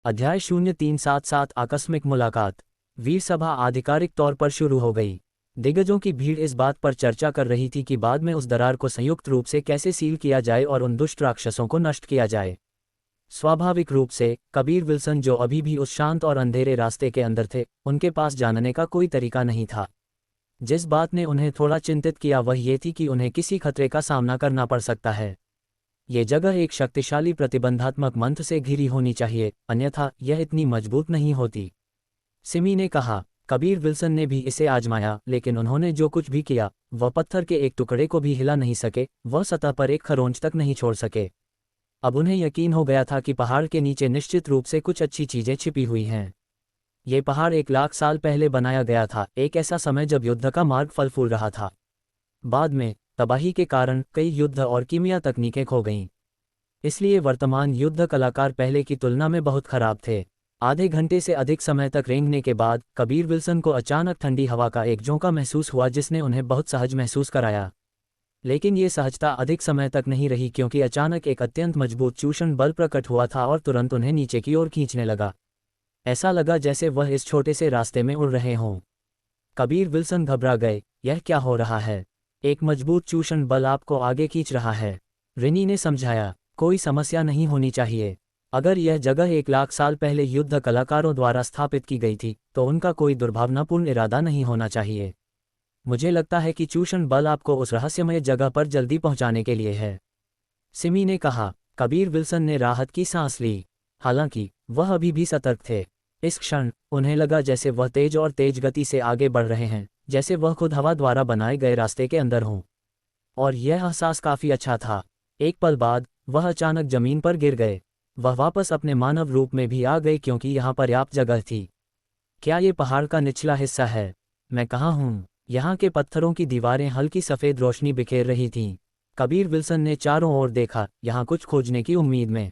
अध्याय 0377 आकस्मिक मुलाकात। वीर सभा आधिकारिक तौर पर शुरू हो गई। दिग्गजों की भीड़ इस बात पर चर्चा कर रही थी कि बाद में उस दरार को संयुक्त रूप से कैसे सील किया जाए और उन दुष्ट राक्षसों को नष्ट किया जाए। स्वाभाविक रूप से कबीर विल्सन, जो अभी भी उस शांत और अंधेरे रास्ते के अंदर थे, उनके पास जानने का कोई तरीका नहीं था। जिस बात ने उन्हें थोड़ा चिंतित किया वह ये थी कि उन्हें किसी खतरे का सामना करना पड़ सकता है। ये जगह एक शक्तिशाली प्रतिबंधात्मक मंत्र से घिरी होनी चाहिए, अन्यथा यह इतनी मजबूत नहीं होती। सिमी ने कहा। कबीर विल्सन ने भी इसे आजमाया, लेकिन उन्होंने जो कुछ भी किया वह पत्थर के एक टुकड़े को भी हिला नहीं सके, वह सतह पर एक खरोंच तक नहीं छोड़ सके। अब उन्हें यकीन हो गया था कि पहाड़ के नीचे निश्चित रूप से कुछ अच्छी चीजें छिपी हुई हैं। ये पहाड़ 1 लाख साल पहले बनाया गया था, एक ऐसा समय जब युद्ध का मार्ग फल फूल रहा था। बाद में तबाही के कारण कई युद्ध और कीमिया तकनीकें खो गईं। इसलिए वर्तमान युद्ध कलाकार पहले की तुलना में बहुत खराब थे। आधे घंटे से अधिक समय तक रेंगने के बाद कबीर विल्सन को अचानक ठंडी हवा का एक झोंका महसूस हुआ, जिसने उन्हें बहुत सहज महसूस कराया। लेकिन ये सहजता अधिक समय तक नहीं रही, क्योंकि अचानक एक अत्यंत मजबूत चूषण बल प्रकट हुआ था और तुरंत उन्हें नीचे की ओर खींचने लगा। ऐसा लगा जैसे वह इस छोटे से रास्ते में उड़ रहे हों। कबीर विल्सन घबरा गए। यह क्या हो रहा है? एक मजबूत चूषण बल आपको आगे खींच रहा है, रिनी ने समझाया। कोई समस्या नहीं होनी चाहिए। अगर यह जगह 1 लाख साल पहले युद्ध कलाकारों द्वारा स्थापित की गई थी तो उनका कोई दुर्भावनापूर्ण इरादा नहीं होना चाहिए। मुझे लगता है कि चूषण बल आपको उस रहस्यमय जगह पर जल्दी पहुंचाने के लिए है, सिमी ने कहा। कबीर विल्सन ने राहत की सांस ली। हालांकि वह अभी भी सतर्क थे। इस क्षण उन्हें लगा जैसे वह तेज और तेज गति से आगे बढ़ रहे हैं, जैसे वह खुद हवा द्वारा बनाए गए रास्ते के अंदर हों। और यह एहसास काफी अच्छा था। एक पल बाद वह अचानक जमीन पर गिर गए। वह वापस अपने मानव रूप में भी आ गए, क्योंकि यहाँ पर्याप्त जगह थी। क्या ये पहाड़ का निचला हिस्सा है? मैं कहाँ हूँ? यहाँ के पत्थरों की दीवारें हल्की सफ़ेद रोशनी बिखेर रही थीं। कबीर विल्सन ने चारों ओर देखा, यहाँ कुछ खोजने की उम्मीद में।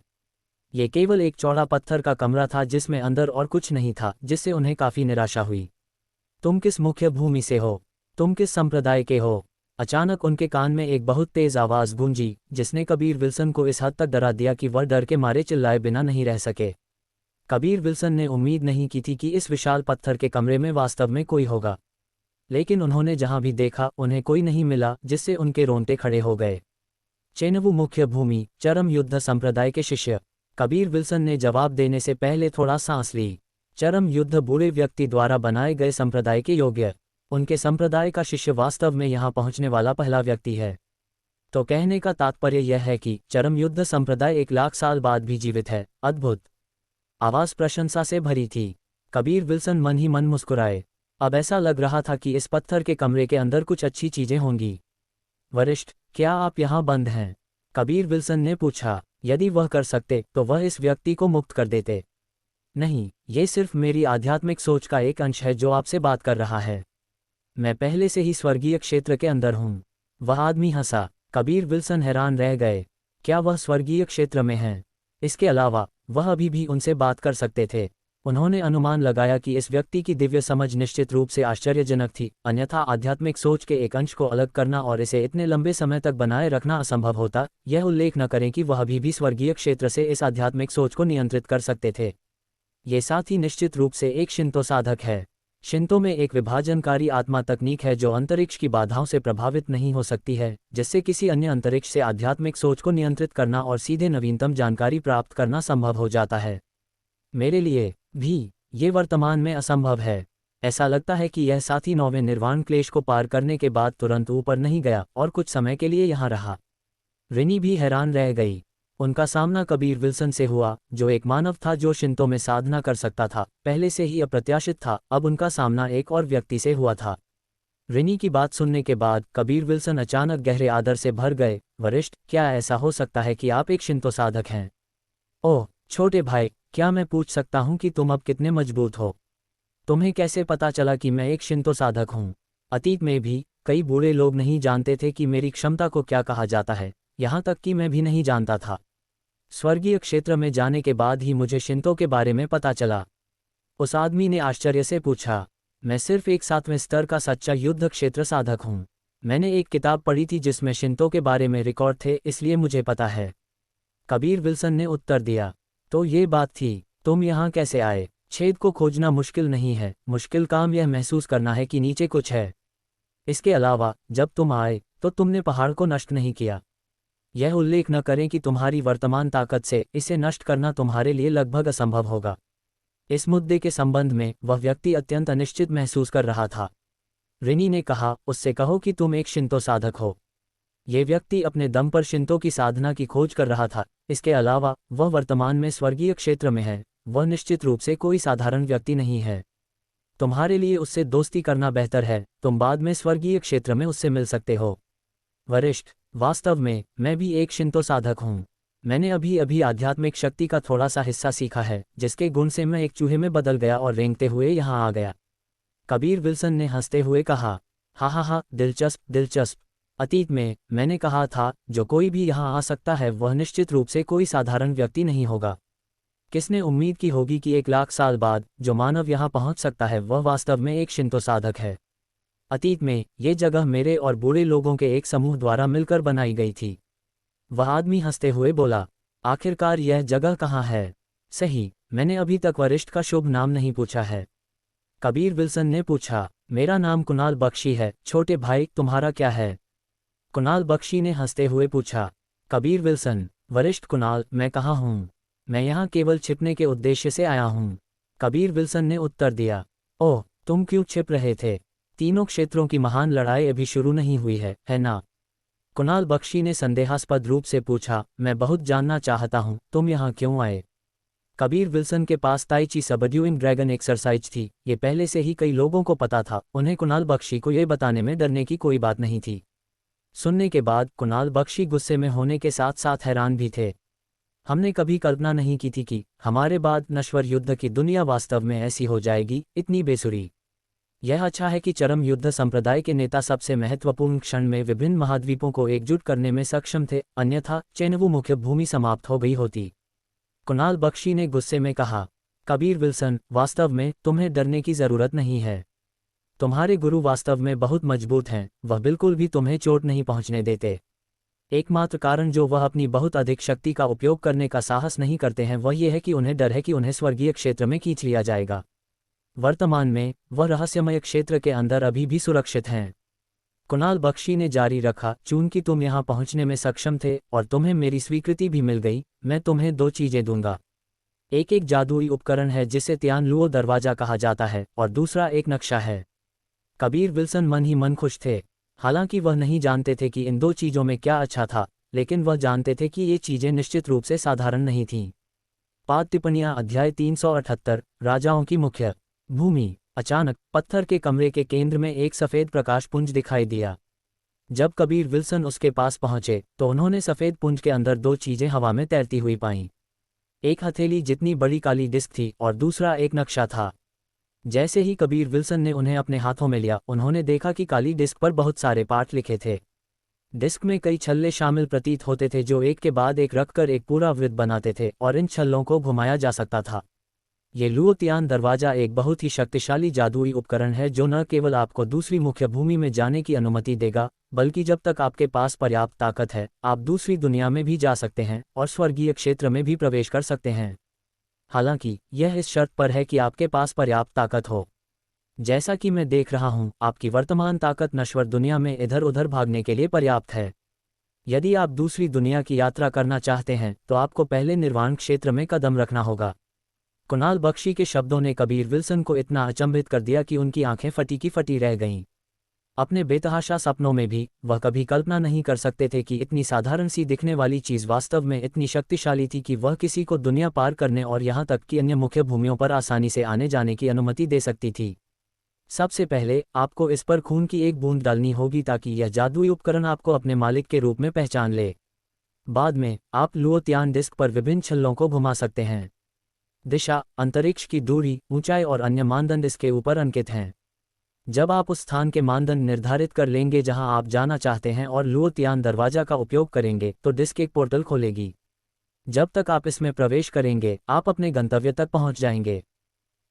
ये केवल एक चौड़ा पत्थर का कमरा था जिसमें अंदर और कुछ नहीं था, जिससे उन्हें काफ़ी निराशा हुई। तुम किस मुख्य भूमि से हो? तुम किस संप्रदाय के हो? अचानक उनके कान में एक बहुत तेज आवाज़ गूंजी, जिसने कबीर विल्सन को इस हद तक डरा दिया कि वह डर के मारे चिल्लाए बिना नहीं रह सके। कबीर विल्सन ने उम्मीद नहीं की थी कि इस विशाल पत्थर के कमरे में वास्तव में कोई होगा, लेकिन उन्होंने जहां भी देखा उन्हें कोई नहीं मिला, जिससे उनके रोंगटे खड़े हो गए। चेनवू मुख्य भूमि, चरम युद्ध संप्रदाय के शिष्य। कबीर विल्सन ने जवाब देने से पहले थोड़ा सांस ली। चरम युद्ध बूढ़े व्यक्ति द्वारा बनाए गए संप्रदाय के योग्य। उनके संप्रदाय का शिष्य वास्तव में यहाँ पहुँचने वाला पहला व्यक्ति है। तो कहने का तात्पर्य यह है कि चरम युद्ध संप्रदाय 1 लाख साल बाद भी जीवित है। अद्भुत। आवाज़ प्रशंसा से भरी थी। कबीर विल्सन मन ही मन मुस्कुराए। अब ऐसा लग रहा था कि इस पत्थर के कमरे के अंदर कुछ अच्छी चीजें होंगी। वरिष्ठ, क्या आप यहाँ बंद हैं? कबीर विल्सन ने पूछा। यदि वह कर सकते तो वह इस व्यक्ति को मुक्त कर देते। नहीं, ये सिर्फ मेरी आध्यात्मिक सोच का एक अंश है जो आपसे बात कर रहा है। मैं पहले से ही स्वर्गीय क्षेत्र के अंदर हूँ। वह आदमी हंसा। कबीर विल्सन हैरान रह गए। क्या वह स्वर्गीय क्षेत्र में है? इसके अलावा वह अभी भी उनसे बात कर सकते थे। उन्होंने अनुमान लगाया कि इस व्यक्ति की दिव्य समझ निश्चित रूप से आश्चर्यजनक थी, अन्यथा आध्यात्मिक सोच के एक अंश को अलग करना और इसे इतने लंबे समय तक बनाए रखना असंभव होता। यह उल्लेख न करें कि वह अभी भी स्वर्गीय क्षेत्र से इस आध्यात्मिक सोच को नियंत्रित कर सकते थे। ये साथ ही निश्चित रूप से एक शिंतो साधक है। शिंतो में एक विभाजनकारी आत्मा तकनीक है जो अंतरिक्ष की बाधाओं से प्रभावित नहीं हो सकती है, जिससे किसी अन्य अंतरिक्ष से आध्यात्मिक सोच को नियंत्रित करना और सीधे नवीनतम जानकारी प्राप्त करना संभव हो जाता है। मेरे लिए भी ये वर्तमान में असंभव है। ऐसा लगता है कि यह साथी 9वें निर्वाण क्लेश को पार करने के बाद तुरंत ऊपर नहीं गया और कुछ समय के लिए यहाँ रहा। रिनी भी हैरान रह गई। उनका सामना कबीर विल्सन से हुआ, जो एक मानव था जो शिंतो में साधना कर सकता था, पहले से ही अप्रत्याशित था। अब उनका सामना एक और व्यक्ति से हुआ था। रिनी की बात सुनने के बाद कबीर विल्सन अचानक गहरे आदर से भर गए। वरिष्ठ, क्या ऐसा हो सकता है कि आप एक शिंतो साधक हैं? ओह छोटे भाई, क्या मैं पूछ सकता हूँ कि तुम अब कितने मजबूत हो? तुम्हें कैसे पता चला कि मैं एक शिंतो साधक हूँ? अतीत में भी कई बूढ़े लोग नहीं जानते थे कि मेरी क्षमता को क्या कहा जाता है, यहाँ तक कि मैं भी नहीं जानता था। स्वर्गीय क्षेत्र में जाने के बाद ही मुझे शिंतो के बारे में पता चला। उस आदमी ने आश्चर्य से पूछा। मैं सिर्फ एक 7वें स्तर का सच्चा युद्ध क्षेत्र साधक हूँ। मैंने एक किताब पढ़ी थी जिसमें शिंतो के बारे में रिकॉर्ड थे, इसलिए मुझे पता है। कबीर विल्सन ने उत्तर दिया। तो ये बात थी। तुम यहाँ कैसे आए? छेद को खोजना मुश्किल नहीं है, मुश्किल काम यह महसूस करना है कि नीचे कुछ है। इसके अलावा जब तुम आए तो तुमने पहाड़ को नष्ट नहीं किया। यह उल्लेख न करें कि तुम्हारी वर्तमान ताकत से इसे नष्ट करना तुम्हारे लिए लगभग असंभव होगा। इस मुद्दे के संबंध में वह व्यक्ति अत्यंत अनिश्चित महसूस कर रहा था। रिनी ने कहा, उससे कहो कि तुम एक शिंतो साधक हो। ये व्यक्ति अपने दम पर शिंतो की साधना की खोज कर रहा था। इसके अलावा वह वर्तमान में स्वर्गीय क्षेत्र में है। वह निश्चित रूप से कोई साधारण व्यक्ति नहीं है। तुम्हारे लिए उससे दोस्ती करना बेहतर है। तुम बाद में स्वर्गीय क्षेत्र में उससे मिल सकते हो। वरिष्ठ, वास्तव में मैं भी एक शिंतो साधक हूँ। मैंने अभी अभी आध्यात्मिक शक्ति का थोड़ा सा हिस्सा सीखा है, जिसके गुण से मैं एक चूहे में बदल गया और रेंगते हुए यहाँ आ गया। कबीर विल्सन ने हंसते हुए कहा, हा हा हा, दिलचस्प दिलचस्प। अतीत में मैंने कहा था जो कोई भी यहाँ आ सकता है वह निश्चित रूप से कोई साधारण व्यक्ति नहीं होगा। किसने उम्मीद की होगी कि 1,00,000 साल बाद जो मानव यहाँ पहुँच सकता है वह वास्तव में एक शिंतो साधक है। अतीत में ये जगह मेरे और बूढ़े लोगों के एक समूह द्वारा मिलकर बनाई गई थी। वह आदमी हंसते हुए बोला, आखिरकार यह जगह कहाँ है? सही, मैंने अभी तक वरिष्ठ का शुभ नाम नहीं पूछा है। कबीर विल्सन ने पूछा, मेरा नाम कुणाल बख्शी है। छोटे भाई, तुम्हारा क्या है? कुणाल बख्शी ने हंसते हुए पूछा। कबीर विल्सन, वरिष्ठ कुणाल, मैं कहाँ हूँ? मैं यहाँ केवल छिपने के उद्देश्य से आया हूँ। कबीर विल्सन ने उत्तर दिया, ओह, तुम क्यों छिप रहे थे? तीनों क्षेत्रों की महान लड़ाई अभी शुरू नहीं हुई है ना? कुणाल बख्शी ने संदेहास्पद रूप से पूछा, मैं बहुत जानना चाहता हूँ, तुम यहाँ क्यों आए? कबीर विल्सन के पास ताई ची सबड्यूइंग ड्रैगन एक्सरसाइज थी। ये पहले से ही कई लोगों को पता था। उन्हें कुणाल बख्शी को ये बताने में डरने की कोई बात नहीं थी। सुनने के बाद कुणाल बख्शी गुस्से में होने के साथ साथ हैरान भी थे। हमने कभी कल्पना नहीं की थी कि हमारे बाद नश्वर युद्ध की दुनिया वास्तव में ऐसी हो जाएगी, इतनी बेसुरी। यह अच्छा है कि चरम युद्ध संप्रदाय के नेता सबसे महत्वपूर्ण क्षण में विभिन्न महाद्वीपों को एकजुट करने में सक्षम थे, अन्यथा चेनवू मुख्य भूमि समाप्त हो गई होती। कुणाल बख्शी ने गुस्से में कहा, कबीर विल्सन, वास्तव में तुम्हें डरने की जरूरत नहीं है। तुम्हारे गुरु वास्तव में बहुत मजबूत हैं, वह बिल्कुल भी तुम्हें चोट नहीं पहुंचने देते। एकमात्र कारण जो वह अपनी बहुत अधिक शक्ति का उपयोग करने का साहस नहीं करते हैं वह यह है कि उन्हें डर है कि उन्हें स्वर्गीय क्षेत्र में खींच लिया जाएगा। वर्तमान में वह रहस्यमय क्षेत्र के अंदर अभी भी सुरक्षित हैं। कुणाल बख्शी ने जारी रखा, चूंकि तुम यहाँ पहुँचने में सक्षम थे और तुम्हें मेरी स्वीकृति भी मिल गई, मैं तुम्हें 2 चीज़ें दूंगा। एक जादुई उपकरण है जिसे तियान लुओ दरवाजा कहा जाता है, और दूसरा एक नक्शा है। कबीर विल्सन मन ही मन खुश थे। हालांकि वह नहीं जानते थे कि इन 2 चीज़ों में क्या अच्छा था, लेकिन वह जानते थे कि ये चीज़ें निश्चित रूप से साधारण नहीं थीं। पाद टिप्पणियाँ अध्याय 378, राजाओं की मुख्य भूमि। अचानक पत्थर के कमरे के केंद्र में एक सफ़ेद प्रकाश पुंज दिखाई दिया। जब कबीर विल्सन उसके पास पहुंचे तो उन्होंने सफ़ेद पुंज के अंदर 2 चीज़ें हवा में तैरती हुई पाईं। एक हथेली जितनी बड़ी काली डिस्क थी और दूसरा एक नक्शा था। जैसे ही कबीर विल्सन ने उन्हें अपने हाथों में लिया, उन्होंने देखा कि काली डिस्क पर बहुत सारे पाठ लिखे थे। डिस्क में कई छल्ले शामिल प्रतीत होते थे जो एक के बाद एक रखकर एक पूरा वृत्त बनाते थे, और इन छल्लों को घुमाया जा सकता था। ये लुओ तियान दरवाज़ा एक बहुत ही शक्तिशाली जादुई उपकरण है जो न केवल आपको दूसरी मुख्य भूमि में जाने की अनुमति देगा, बल्कि जब तक आपके पास पर्याप्त ताकत है आप दूसरी दुनिया में भी जा सकते हैं और स्वर्गीय क्षेत्र में भी प्रवेश कर सकते हैं। हालांकि यह इस शर्त पर है कि आपके पास पर्याप्त ताकत हो। जैसा कि मैं देख रहा हूं, आपकी वर्तमान ताकत नश्वर दुनिया में इधर उधर भागने के लिए पर्याप्त है। यदि आप दूसरी दुनिया की यात्रा करना चाहते हैं तो आपको पहले निर्वाण क्षेत्र में कदम रखना होगा। कुणाल बख्शी के शब्दों ने कबीर विल्सन को इतना अचंभित कर दिया कि उनकी आंखें फटी की फटी रह गईं। अपने बेतहाशा सपनों में भी वह कभी कल्पना नहीं कर सकते थे कि इतनी साधारण सी दिखने वाली चीज़ वास्तव में इतनी शक्तिशाली थी कि वह किसी को दुनिया पार करने और यहाँ तक कि अन्य मुख्य भूमियों पर आसानी से आने जाने की अनुमति दे सकती थी। सबसे पहले आपको इस पर खून की एक बूंद डालनी होगी ताकि यह जादुई उपकरण आपको अपने मालिक के रूप में पहचान ले। बाद में आप लुओ तियान डिस्क पर विभिन्न छल्लों को घुमा सकते हैं। दिशा, अंतरिक्ष की दूरी, ऊंचाई और अन्य मानदंड इसके ऊपर अंकित हैं। जब आप उस स्थान के मानदंड निर्धारित कर लेंगे जहां आप जाना चाहते हैं और लुओ तियान दरवाजा का उपयोग करेंगे तो डिस्क एक पोर्टल खोलेगी। जब तक आप इसमें प्रवेश करेंगे आप अपने गंतव्य तक पहुंच जाएंगे।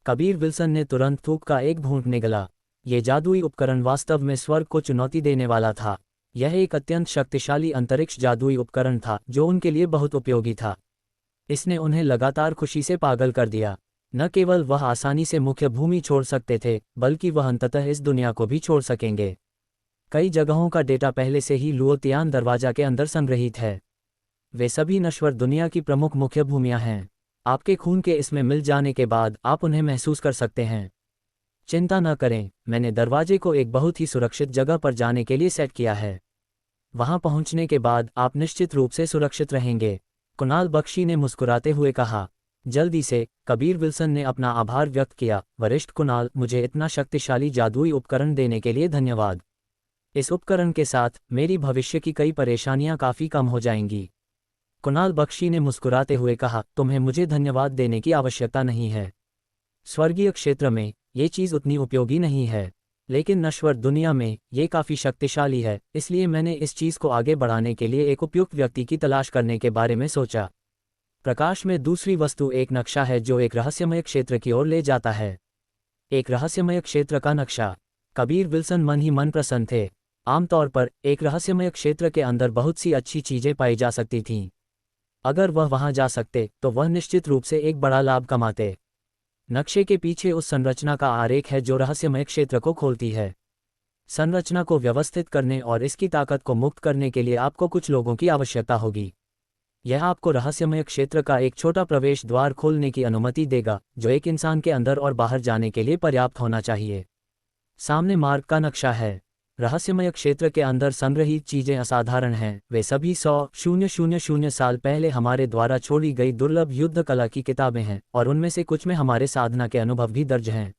कबीर विल्सन ने तुरंत थूक का एक घूंट निगला। ये जादुई उपकरण वास्तव में स्वर्ग को चुनौती देने वाला था। यह एक अत्यंत शक्तिशाली अंतरिक्ष जादुई उपकरण था जो उनके लिए बहुत उपयोगी था। इसने उन्हें लगातार खुशी से पागल कर दिया। न केवल वह आसानी से मुख्य भूमि छोड़ सकते थे, बल्कि वह अंततः इस दुनिया को भी छोड़ सकेंगे। कई जगहों का डेटा पहले से ही लुओतियान दरवाजा के अंदर संग्रहीत है। वे सभी नश्वर दुनिया की प्रमुख मुख्य भूमियां हैं। आपके खून के इसमें मिल जाने के बाद आप उन्हें महसूस कर सकते हैं। चिंता न करें, मैंने दरवाजे को एक बहुत ही सुरक्षित जगह पर जाने के लिए सेट किया है। वहां पहुंचने के बाद आप निश्चित रूप से सुरक्षित रहेंगे, कुणाल बख्शी ने मुस्कुराते हुए कहा। जल्दी से कबीर विल्सन ने अपना आभार व्यक्त किया। वरिष्ठ कुणाल, मुझे इतना शक्तिशाली जादुई उपकरण देने के लिए धन्यवाद। इस उपकरण के साथ मेरी भविष्य की कई परेशानियां काफ़ी कम हो जाएंगी। कुणाल बख्शी ने मुस्कुराते हुए कहा, तुम्हें मुझे धन्यवाद देने की आवश्यकता नहीं है। स्वर्गीय क्षेत्र में ये चीज़ उतनी उपयोगी नहीं है, लेकिन नश्वर दुनिया में ये काफ़ी शक्तिशाली है, इसलिए मैंने इस चीज़ को आगे बढ़ाने के लिए एक उपयुक्त व्यक्ति की तलाश करने के बारे में सोचा। प्रकाश में दूसरी वस्तु एक नक्शा है जो एक रहस्यमय क्षेत्र की ओर ले जाता है। एक रहस्यमय क्षेत्र का नक्शा। कबीर विल्सन मन ही मन प्रसन्न थे। आमतौर पर एक रहस्यमय क्षेत्र के अंदर बहुत सी अच्छी चीज़ें पाई जा सकती थीं। अगर वह वहां जा सकते तो वह निश्चित रूप से एक बड़ा लाभ कमाते। नक्शे के पीछे उस संरचना का आरेख है जो रहस्यमय क्षेत्र को खोलती है। संरचना को व्यवस्थित करने और इसकी ताकत को मुक्त करने के लिए आपको कुछ लोगों की आवश्यकता होगी। यह आपको रहस्यमय क्षेत्र का एक छोटा प्रवेश द्वार खोलने की अनुमति देगा, जो एक इंसान के अंदर और बाहर जाने के लिए पर्याप्त होना चाहिए। सामने मार्ग का नक्शा है। रहस्यमय क्षेत्र के अंदर संग्रहीत चीजें असाधारण हैं। वे सभी 100,000 साल पहले हमारे द्वारा छोड़ी गई दुर्लभ युद्ध कला की किताबें हैं, और उनमें से कुछ में हमारे साधना के अनुभव भी दर्ज हैं।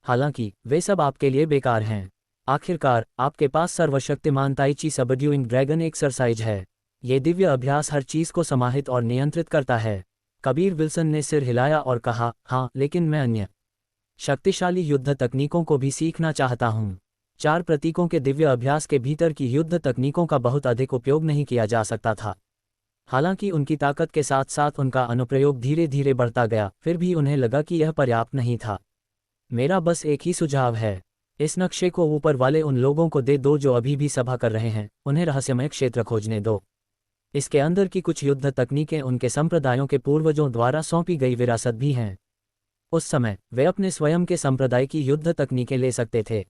हालांकि वे सब आपके लिए बेकार हैं। आखिरकार आपके पास सर्वशक्तिमान ताइची सबड्यूइंग ड्रैगन एक्सरसाइज है। ये दिव्य अभ्यास हर चीज को समाहित और नियंत्रित करता है। कबीर विल्सन ने सिर हिलाया और कहा, हाँ, लेकिन मैं अन्य शक्तिशाली युद्ध तकनीकों को भी सीखना चाहता हूँ। 4 प्रतीकों के दिव्य अभ्यास के भीतर की युद्ध तकनीकों का बहुत अधिक उपयोग नहीं किया जा सकता था। हालांकि उनकी ताकत के साथ साथ उनका अनुप्रयोग धीरे धीरे बढ़ता गया, फिर भी उन्हें लगा कि यह पर्याप्त नहीं था। मेरा बस एक ही सुझाव है, इस नक्शे को ऊपर वाले उन लोगों को दे दो जो अभी भी सभा कर रहे हैं। उन्हें रहस्यमय क्षेत्र खोजने दो। इसके अंदर की कुछ युद्ध तकनीकें उनके संप्रदायों के पूर्वजों द्वारा सौंपी गई विरासत भी हैं। उस समय वे अपने स्वयं के संप्रदाय की युद्ध तकनीकें ले सकते थे।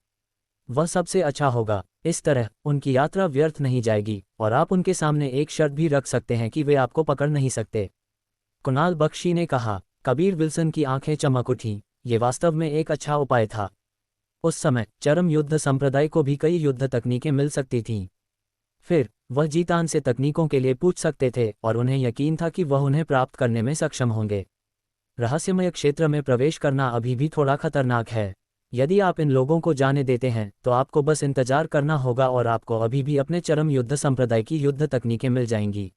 वह सबसे अच्छा होगा। इस तरह उनकी यात्रा व्यर्थ नहीं जाएगी, और आप उनके सामने एक शर्त भी रख सकते हैं कि वे आपको पकड़ नहीं सकते। कुणाल बख्शी ने कहा। कबीर विल्सन की आंखें चमक उठीं। ये वास्तव में एक अच्छा उपाय था। उस समय चरम युद्ध संप्रदाय को भी कई युद्ध तकनीकें मिल सकती थीं। फिर वह जीतान से तकनीकों के लिए पूछ सकते थे, और उन्हें यकीन था कि वह उन्हें प्राप्त करने में सक्षम होंगे। रहस्यमय क्षेत्र में प्रवेश करना अभी भी थोड़ा खतरनाक है। यदि आप इन लोगों को जाने देते हैं तो आपको बस इंतजार करना होगा, और आपको अभी भी अपने चरम युद्ध संप्रदाय की युद्ध तकनीकें मिल जाएंगी।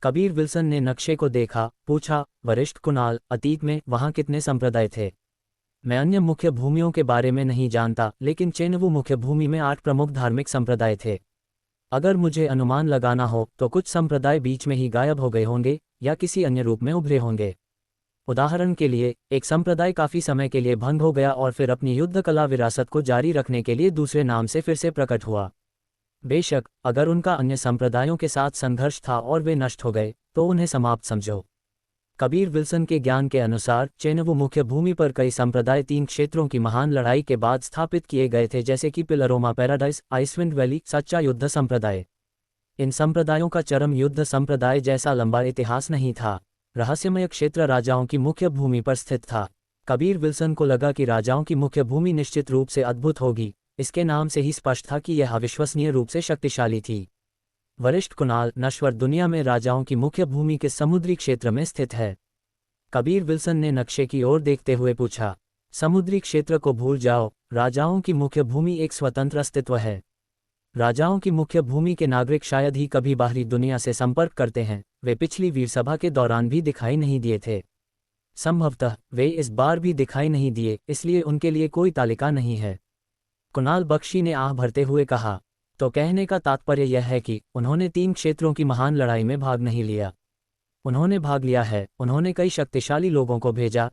कबीर विल्सन ने नक्शे को देखा, पूछा, वरिष्ठ कुणाल, अतीत में वहाँ कितने संप्रदाय थे? मैं अन्य मुख्य भूमियों के बारे में नहीं जानता, लेकिन चेनवू मुख्य भूमि में 8 प्रमुख धार्मिक संप्रदाय थे। अगर मुझे अनुमान लगाना हो तो कुछ संप्रदाय बीच में ही गायब हो गए होंगे या किसी अन्य रूप में उभरे होंगे। उदाहरण के लिए, एक संप्रदाय काफ़ी समय के लिए भंग हो गया और फिर अपनी युद्ध कला विरासत को जारी रखने के लिए दूसरे नाम से फिर से प्रकट हुआ। बेशक, अगर उनका अन्य संप्रदायों के साथ संघर्ष था और वे नष्ट हो गए, तो उन्हें समाप्त समझो। कबीर विल्सन के ज्ञान के अनुसार चेनवू मुख्य भूमि पर कई संप्रदाय 3 क्षेत्रों की महान लड़ाई के बाद स्थापित किए गए थे, जैसे कि पिलरोमा पैराडाइस, आइसविंड वैली, सच्चा युद्ध संप्रदाय। इन संप्रदायों का चरम युद्ध संप्रदाय जैसा लंबा इतिहास नहीं था। रहस्यमय क्षेत्र राजाओं की मुख्य भूमि पर स्थित था। कबीर विल्सन को लगा कि राजाओं की मुख्य भूमि निश्चित रूप से अद्भुत होगी। इसके नाम से ही स्पष्ट था कि यह अविश्वसनीय रूप से शक्तिशाली थी। वरिष्ठ कुणाल, नश्वर दुनिया में राजाओं की मुख्य भूमि के समुद्री क्षेत्र में स्थित है। कबीर विल्सन ने नक्शे की ओर देखते हुए पूछा। समुद्री क्षेत्र को भूल जाओ, राजाओं की मुख्य भूमि एक स्वतंत्र अस्तित्व है। राजाओं की मुख्य भूमि के नागरिक शायद ही कभी बाहरी दुनिया से संपर्क करते हैं। वे पिछली वीर सभा के दौरान भी दिखाई नहीं दिए थे। संभवतः वे इस बार भी दिखाई नहीं दिए, इसलिए उनके लिए कोई तालिका नहीं है। कुणाल बख्शी ने आह भरते हुए कहा। तो कहने का तात्पर्य यह है कि उन्होंने 3 क्षेत्रों की महान लड़ाई में भाग नहीं लिया। उन्होंने भाग लिया है। उन्होंने कई शक्तिशाली लोगों को भेजा,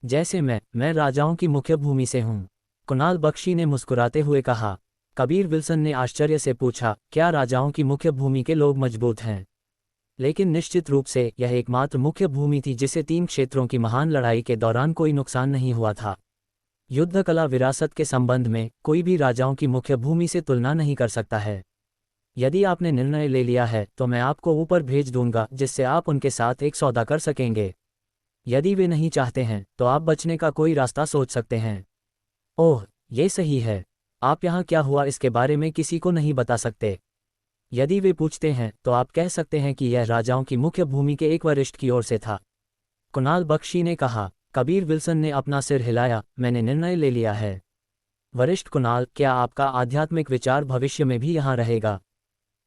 जैसे मैं राजाओं की मुख्य भूमि से हूँ। कुणाल बख्शी ने मुस्कुराते हुए कहा। कबीर विल्सन ने आश्चर्य से पूछा, क्या राजाओं की मुख्य भूमि के लोग मजबूत हैं? लेकिन निश्चित रूप से यह एकमात्र मुख्य भूमि थी जिसे 3 क्षेत्रों की महान लड़ाई के दौरान कोई नुकसान नहीं हुआ था। युद्ध कला विरासत के संबंध में कोई भी राजाओं की मुख्य भूमि से तुलना नहीं कर सकता है। यदि आपने निर्णय ले लिया है तो मैं आपको ऊपर भेज दूंगा जिससे आप उनके साथ एक सौदा कर सकेंगे। यदि वे नहीं चाहते हैं तो आप बचने का कोई रास्ता सोच सकते हैं। ओह, ये सही है। आप यहाँ क्या हुआ इसके बारे में किसी को नहीं बता सकते। यदि वे पूछते हैं तो आप कह सकते हैं कि यह राजाओं की मुख्य भूमि के एक वरिष्ठ की ओर से था। कुणाल बख्शी ने कहा। कबीर विल्सन ने अपना सिर हिलाया। मैंने निर्णय ले लिया है। वरिष्ठ कुणाल, क्या आपका आध्यात्मिक विचार भविष्य में भी यहाँ रहेगा?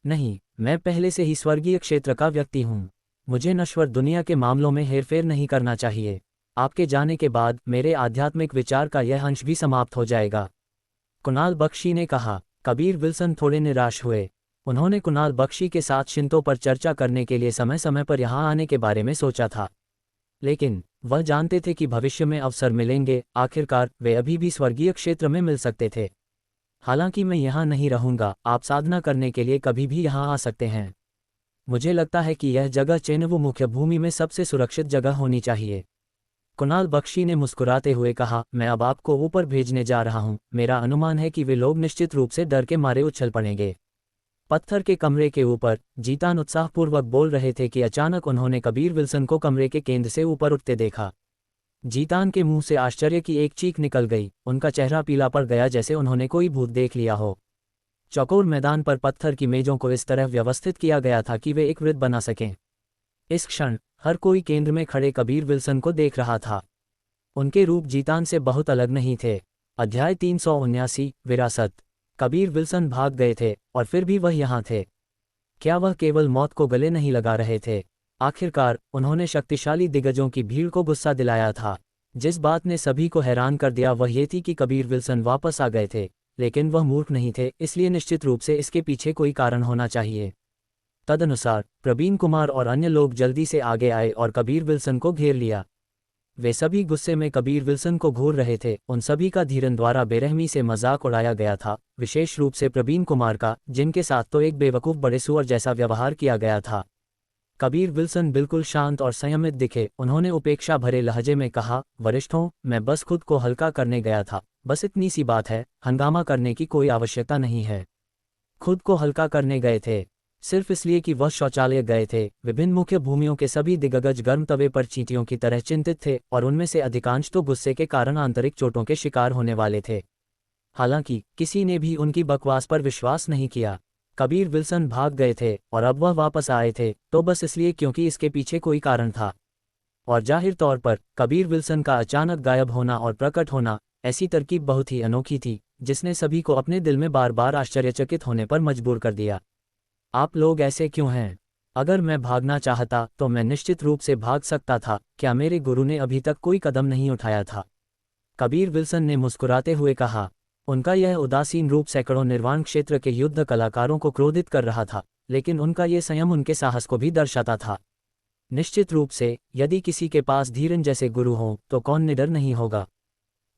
नहीं, मैं पहले से ही स्वर्गीय क्षेत्र का व्यक्ति हूँ। मुझे नश्वर दुनिया के मामलों में हेरफेर नहीं करना चाहिए। आपके जाने के बाद मेरे आध्यात्मिक विचार का यह अंश भी समाप्त हो जाएगा। कुणाल बख्शी ने कहा। कबीर विल्सन थोड़े निराश हुए। उन्होंने कुणाल बख्शी के साथ शिंतो पर चर्चा करने के लिए समय समय पर यहाँ आने के बारे में सोचा था, लेकिन वह जानते थे कि भविष्य में अवसर मिलेंगे। आखिरकार वे अभी भी स्वर्गीय क्षेत्र में मिल सकते थे। हालांकि मैं यहाँ नहीं रहूँगा, आप साधना करने के लिए कभी भी यहाँ आ सकते हैं। मुझे लगता है कि यह जगह चेनवू मुख्य भूमि में सबसे सुरक्षित जगह होनी चाहिए। कुणाल बख्शी ने मुस्कुराते हुए कहा, मैं अब आपको ऊपर भेजने जा रहा हूँ। मेरा अनुमान है कि वे लोग निश्चित रूप से डर के मारे उछल पड़ेंगे। पत्थर के कमरे के ऊपर जीतान उत्साहपूर्वक बोल रहे थे कि अचानक उन्होंने कबीर विल्सन को कमरे के केंद्र से ऊपर उठते देखा। जीतान के मुंह से आश्चर्य की एक चीख निकल गई। उनका चेहरा पीला पड़ गया जैसे उन्होंने कोई भूत देख लिया हो। चौकोर मैदान पर पत्थर की मेजों को इस तरह व्यवस्थित किया गया था कि वे एक वृत्त बना सकें। इस क्षण हर कोई केंद्र में खड़े कबीर विल्सन को देख रहा था। उनके रूप जीतान से बहुत अलग नहीं थे। अध्याय 379 विरासत। कबीर विल्सन भाग गए थे और फिर भी वह यहाँ थे। क्या वह केवल मौत को गले नहीं लगा रहे थे? आखिरकार उन्होंने शक्तिशाली दिग्गजों की भीड़ को गुस्सा दिलाया था। जिस बात ने सभी को हैरान कर दिया वह ये थी कि कबीर विल्सन वापस आ गए थे, लेकिन वह मूर्ख नहीं थे, इसलिए निश्चित रूप से इसके पीछे कोई कारण होना चाहिए। तदनुसार प्रवीण कुमार और अन्य लोग जल्दी से आगे आए और कबीर विल्सन को घेर लिया। वे सभी गुस्से में कबीर विल्सन को घूर रहे थे। उन सभी का धीरन द्वारा बेरहमी से मजाक उड़ाया गया था, विशेष रूप से प्रवीण कुमार का, जिनके साथ तो एक बेवकूफ़ बड़े सुअर जैसा व्यवहार किया गया था। कबीर विल्सन बिल्कुल शांत और संयमित दिखे। उन्होंने उपेक्षा भरे लहजे में कहा, वरिष्ठों, मैं बस खुद को हल्का करने गया था। बस इतनी सी बात है, हंगामा करने की कोई आवश्यकता नहीं है। खुद को हल्का करने गए थे सिर्फ इसलिए कि वह शौचालय गए थे। विभिन्न मुख्य भूमियों के सभी दिग्गज गर्म तवे पर चींटियों की तरह चिंतित थे और उनमें से अधिकांश तो गुस्से के कारण आंतरिक चोटों के शिकार होने वाले थे। हालांकि किसी ने भी उनकी बकवास पर विश्वास नहीं किया। कबीर विल्सन भाग गए थे और अब वह वापस आए थे तो बस इसलिए क्योंकि इसके पीछे कोई कारण था। और जाहिर तौर पर कबीर विल्सन का अचानक गायब होना और प्रकट होना, ऐसी तरकीब बहुत ही अनोखी थी जिसने सभी को अपने दिल में बार बार आश्चर्यचकित होने पर मजबूर कर दिया। आप लोग ऐसे क्यों हैं? अगर मैं भागना चाहता तो मैं निश्चित रूप से भाग सकता था। क्या मेरे गुरु ने अभी तक कोई कदम नहीं उठाया था? कबीर विल्सन ने मुस्कुराते हुए कहा। उनका यह उदासीन रूप सैकड़ों निर्वाण क्षेत्र के युद्ध कलाकारों को क्रोधित कर रहा था, लेकिन उनका ये संयम उनके साहस को भी दर्शाता था। निश्चित रूप से यदि किसी के पास धीरन जैसे गुरु हों तो कौन निडर नहीं होगा।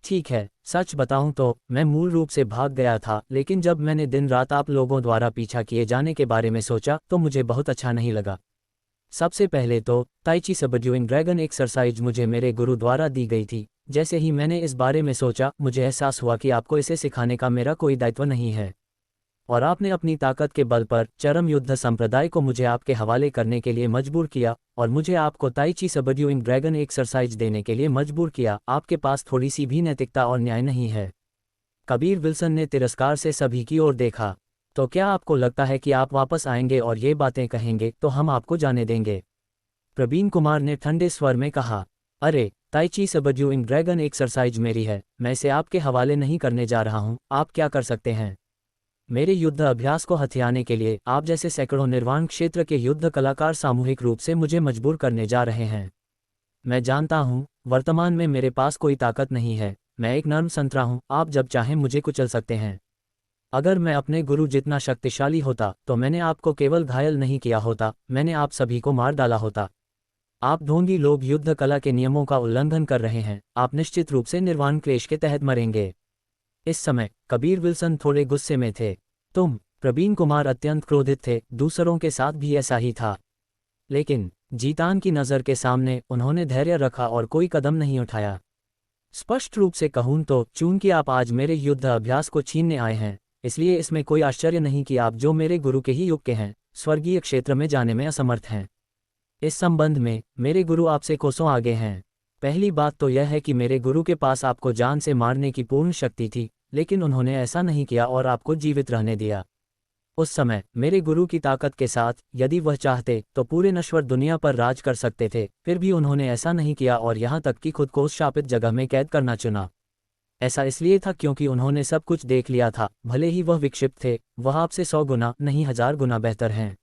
ठीक है, सच बताऊं तो मैं मूल रूप से भाग गया था, लेकिन जब मैंने दिन रात आप लोगों द्वारा पीछा किए जाने के बारे में सोचा तो मुझे बहुत अच्छा नहीं लगा। सबसे पहले तो ताइची सबड्यूइंग ड्रैगन एक्सरसाइज मुझे मेरे गुरु द्वारा दी गई थी। जैसे ही मैंने इस बारे में सोचा मुझे एहसास हुआ कि आपको इसे सिखाने का मेरा कोई दायित्व नहीं है, और आपने अपनी ताकत के बल पर चरम युद्ध संप्रदाय को मुझे आपके हवाले करने के लिए मजबूर किया और मुझे आपको ताइची सबड्यूइंग ड्रैगन एक्सरसाइज देने के लिए मजबूर किया। आपके पास थोड़ी सी भी नैतिकता और न्याय नहीं है। कबीर विल्सन ने तिरस्कार से सभी की ओर देखा। तो क्या आपको लगता है कि आप वापस आएंगे और ये बातें कहेंगे तो हम आपको जाने देंगे? प्रवीण कुमार ने ठंडे स्वर में कहा। अरे, ताइची सबड्यूइंग ड्रैगन एक्सरसाइज मेरी है, मैं इसे आपके हवाले नहीं करने जा रहा हूँ। आप क्या कर सकते हैं? मेरे युद्ध अभ्यास को हथियाने के लिए आप जैसे सैकड़ों निर्वाण क्षेत्र के युद्ध कलाकार सामूहिक रूप से मुझे मजबूर करने जा रहे हैं। मैं जानता हूँ वर्तमान में मेरे पास कोई ताकत नहीं है। मैं एक नर्म संतरा हूँ, आप जब चाहें मुझे कुचल सकते हैं। अगर मैं अपने गुरु जितना शक्तिशाली होता तो मैंने आपको केवल घायल नहीं किया होता, मैंने आप सभी को मार डाला होता। आप ढोंगी लोग युद्ध कला के नियमों का उल्लंघन कर रहे हैं। आप निश्चित रूप से निर्वाण क्लेश के तहत मरेंगे। इस समय कबीर विल्सन थोड़े गुस्से में थे। प्रवीण कुमार अत्यंत क्रोधित थे। दूसरों के साथ भी ऐसा ही था। लेकिन जीतान की नज़र के सामने उन्होंने धैर्य रखा और कोई कदम नहीं उठाया। स्पष्ट रूप से कहूँ तो चूंकि आप आज मेरे युद्ध अभ्यास को छीनने आए हैं, इसलिए इसमें कोई आश्चर्य नहीं कि आप जो मेरे गुरु के ही युग के हैं, स्वर्गीय क्षेत्र में जाने में असमर्थ हैं। इस संबंध में मेरे गुरु आपसे कोसों आगे हैं। पहली बात तो यह है कि मेरे गुरु के पास आपको जान से मारने की पूर्ण शक्ति थी, लेकिन उन्होंने ऐसा नहीं किया और आपको जीवित रहने दिया। उस समय मेरे गुरु की ताकत के साथ यदि वह चाहते तो पूरे नश्वर दुनिया पर राज कर सकते थे, फिर भी उन्होंने ऐसा नहीं किया और यहाँ तक कि खुद को उस शापित जगह में कैद करना चुना। ऐसा इसलिए था क्योंकि उन्होंने सब कुछ देख लिया था, भले ही वह विक्षिप्त थे, वह आपसे 100 गुना नहीं 1000 गुना बेहतर हैं।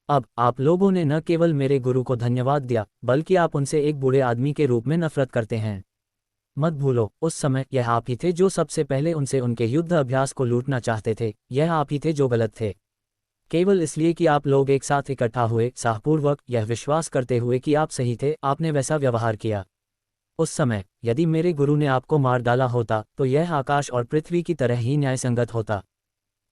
अब आप लोगों ने न केवल मेरे गुरु को धन्यवाद दिया, बल्कि आप उनसे एक बूढ़े आदमी के रूप में नफरत करते हैं। मत भूलो, उस समय यह आप ही थे जो सबसे पहले उनसे उनके युद्ध अभ्यास को लूटना चाहते थे। यह आप ही थे जो गलत थे। केवल इसलिए कि आप लोग एक साथ इकट्ठा हुए, साहपूर्वक यह विश्वास करते हुए कि आप सही थे, आपने वैसा व्यवहार किया। उस समय यदि मेरे गुरु ने आपको मार डाला होता तो यह आकाश और पृथ्वी की तरह ही न्यायसंगत होता।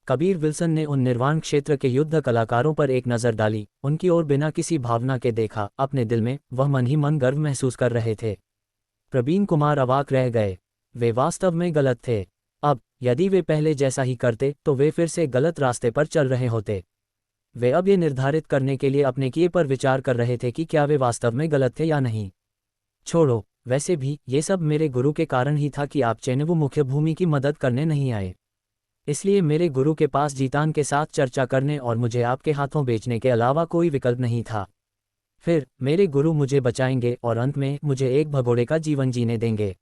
कबीर विल्सन ने उन निर्वाण क्षेत्र के युद्ध कलाकारों पर एक नज़र डाली, उनकी ओर बिना किसी भावना के देखा। अपने दिल में वह मन ही मन गर्व महसूस कर रहे थे। प्रवीण कुमार अवाक रह गए। वे वास्तव में गलत थे। अब यदि वे पहले जैसा ही करते तो वे फिर से गलत रास्ते पर चल रहे होते। वे अब ये निर्धारित करने के लिए अपने किए पर विचार कर रहे थे कि क्या वे वास्तव में गलत थे या नहीं। छोड़ो, वैसे भी ये सब मेरे गुरु के कारण ही था कि आप चेनवु मुख्य भूमि की मदद करने नहीं आए। इसलिए मेरे गुरु के पास जीतान के साथ चर्चा करने और मुझे आपके हाथों बेचने के अलावा कोई विकल्प नहीं था। फिर मेरे गुरु मुझे बचाएंगे और अंत में मुझे एक भगोड़े का जीवन जीने देंगे।